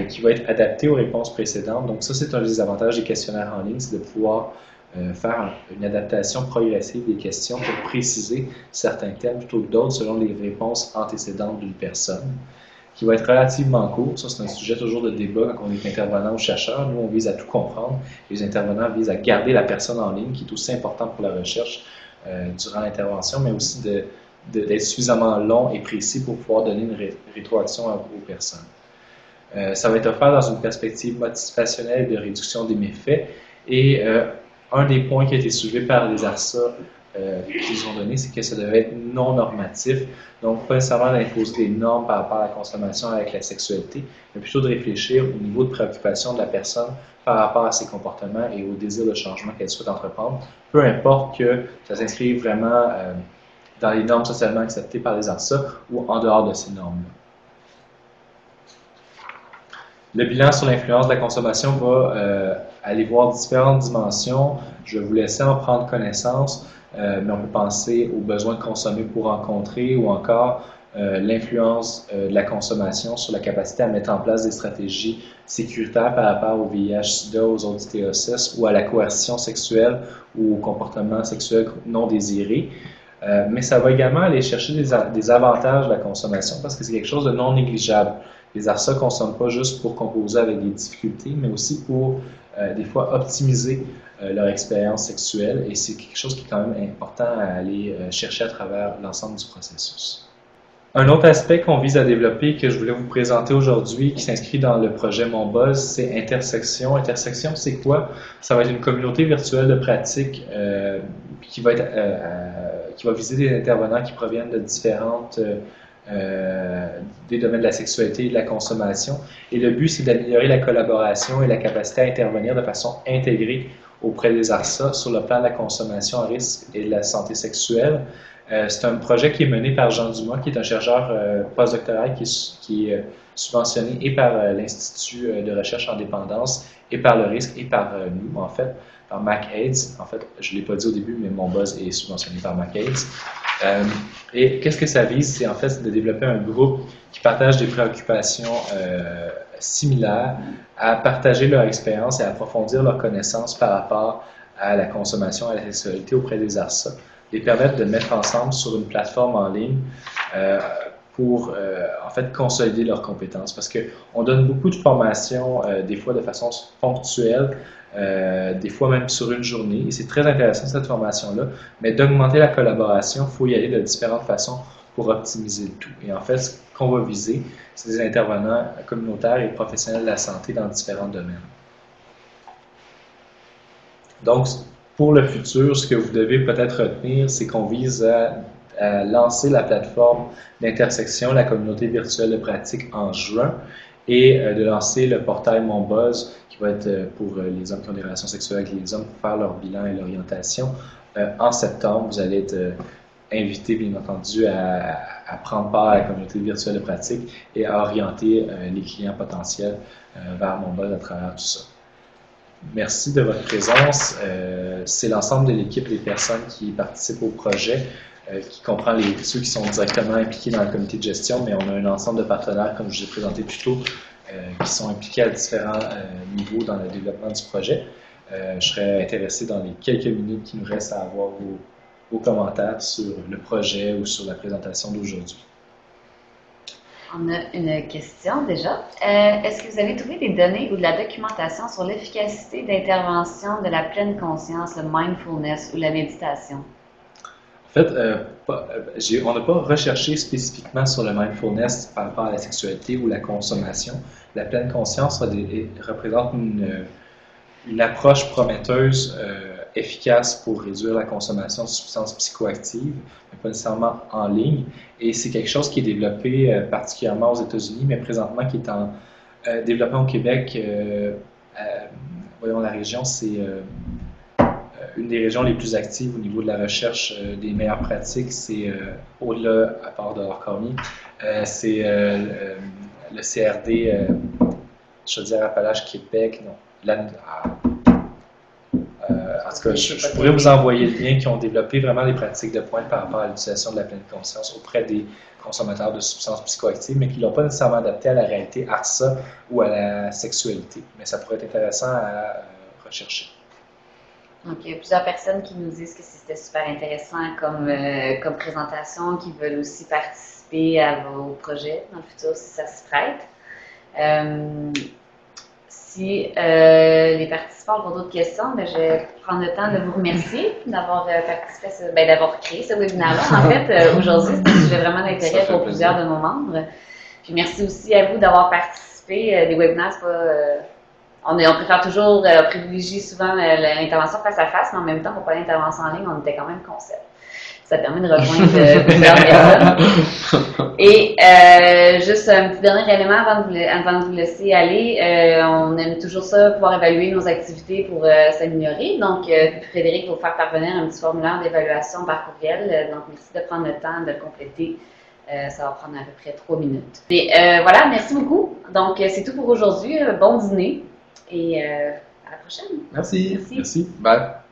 qui va être adapté aux réponses précédentes. Donc ça, c'est un des avantages des questionnaires en ligne, c'est de pouvoir faire une adaptation progressive des questions pour préciser certains thèmes plutôt que d'autres selon les réponses antécédentes d'une personne, qui va être relativement court. Ça, c'est un sujet toujours de débat quand on est intervenant ou chercheur. Nous, on vise à tout comprendre. Les intervenants visent à garder la personne en ligne, qui est aussi important pour la recherche durant l'intervention, mais aussi d'être suffisamment long et précis pour pouvoir donner une rétroaction aux personnes. Ça va être offert dans une perspective motivationnelle de réduction des méfaits. Et un des points qui a été soulevé par les ARSA qu'ils ont donné, c'est que ça devait être non normatif. Donc, pas nécessairement d'imposer des normes par rapport à la consommation avec la sexualité, mais plutôt de réfléchir au niveau de préoccupation de la personne par rapport à ses comportements et au désir de changement qu'elle souhaite entreprendre. Peu importe que ça s'inscrive vraiment dans les normes socialement acceptées par les ARSA ou en dehors de ces normes-là. Le bilan sur l'influence de la consommation va aller voir différentes dimensions. Je vais vous laisser en prendre connaissance, mais on peut penser aux besoins de consommer pour rencontrer ou encore l'influence de la consommation sur la capacité à mettre en place des stratégies sécuritaires par rapport au VIH/SIDA, aux autres ITS ou à la coercition sexuelle ou au comportement sexuel non désiré. Mais ça va également aller chercher des avantages de la consommation parce que c'est quelque chose de non négligeable. Les ARSA ne consomment pas juste pour composer avec des difficultés, mais aussi pour, des fois, optimiser leur expérience sexuelle. Et c'est quelque chose qui est quand même important à aller chercher à travers l'ensemble du processus. Un autre aspect qu'on vise à développer, que je voulais vous présenter aujourd'hui, qui s'inscrit dans le projet Mon Buzz, c'est Intersection. Intersection, c'est quoi? Ça va être une communauté virtuelle de pratique qui va viser des intervenants qui proviennent de différentes des domaines de la sexualité et de la consommation. Et le but, c'est d'améliorer la collaboration et la capacité à intervenir de façon intégrée auprès des ARSA sur le plan de la consommation à risque et de la santé sexuelle. C'est un projet qui est mené par Jean Dumas, qui est un chercheur postdoctoral qui est subventionné et par l'Institut de recherche en dépendance et par le risque et par nous, en fait, par MacAIDS. En fait, je ne l'ai pas dit au début, mais mon buzz est subventionné par MacAIDS. Et qu'est-ce que ça vise? C'est en fait de développer un groupe qui partage des préoccupations similaires, à partager leur expérience et à approfondir leurs connaissances par rapport à la consommation, à la sexualité auprès des ARSA, les permettre de mettre ensemble sur une plateforme en ligne pour en fait consolider leurs compétences. Parce qu'on donne beaucoup de formations, des fois de façon ponctuelle, des fois même sur une journée, et c'est très intéressant cette formation-là, mais d'augmenter la collaboration, il faut y aller de différentes façons pour optimiser le tout. Et en fait, ce qu'on va viser, c'est des intervenants communautaires et professionnels de la santé dans différents domaines. Donc, pour le futur, ce que vous devez peut-être retenir, c'est qu'on vise à lancer la plateforme d'intersection, la communauté virtuelle de pratique en juin, et de lancer le portail Mon Buzz, qui va être pour les hommes qui ont des relations sexuelles avec les hommes, pour faire leur bilan et l'orientation. En septembre, vous allez être invités, bien entendu, à prendre part à la communauté virtuelle de pratique et à orienter les clients potentiels vers Mon Buzz à travers tout ça. Merci de votre présence. C'est l'ensemble de l'équipe des personnes qui participent au projet, qui comprend ceux qui sont directement impliqués dans le comité de gestion, mais on a un ensemble de partenaires, comme je vous ai présenté plus tôt, qui sont impliqués à différents niveaux dans le développement du projet. Je serais intéressé dans les quelques minutes qui nous restent à avoir vos commentaires sur le projet ou sur la présentation d'aujourd'hui. On a une question déjà. Est-ce que vous avez trouvé des données ou de la documentation sur l'efficacité d'intervention de la pleine conscience, le mindfulness ou la méditation? En fait, on n'a pas recherché spécifiquement sur le mindfulness par rapport à la sexualité ou la consommation. La pleine conscience représente une approche prometteuse efficace pour réduire la consommation de substances psychoactives, mais pas nécessairement en ligne. Et c'est quelque chose qui est développé particulièrement aux États-Unis, mais présentement qui est en développement au Québec. Voyons, la région, c'est une des régions les plus actives au niveau de la recherche des meilleures pratiques. C'est au-delà, à part de Cormier, c'est le CRD, Chaudière-Appalaches-Québec. Non, en tout cas, je pourrais vous envoyer le lien qui ont développé vraiment des pratiques de pointe par rapport à l'utilisation de la pleine conscience auprès des consommateurs de substances psychoactives, mais qui ne l'ont pas nécessairement adapté à la réalité ARSA ou à la sexualité. Mais ça pourrait être intéressant à rechercher. Donc, il y a plusieurs personnes qui nous disent que c'était super intéressant comme présentation, qui veulent aussi participer à vos projets dans le futur si ça se prête. Si les participants ont d'autres questions, ben, je vais prendre le temps de vous remercier d'avoir participé, d'avoir créé ce webinaire-là. En fait, aujourd'hui, c'est un sujet vraiment d'intérêt pour plusieurs de nos membres. Puis merci aussi à vous d'avoir participé. Des webinaires, c'est pas... on préfère toujours privilégier souvent l'intervention face à face, mais en même temps, pour pas l'intervention en ligne, on était quand même concept. Ça permet de rejoindre plusieurs personnes. Et juste un petit dernier élément avant de vous laisser aller, on aime toujours ça, pouvoir évaluer nos activités pour s'améliorer. Donc, Frédéric va vous faire parvenir un petit formulaire d'évaluation par courriel. Donc, merci de prendre le temps de le compléter. Ça va prendre à peu près 3 minutes. Et voilà, merci beaucoup. Donc, c'est tout pour aujourd'hui. Bon dîner et à la prochaine. Merci. Merci. Merci. Bye.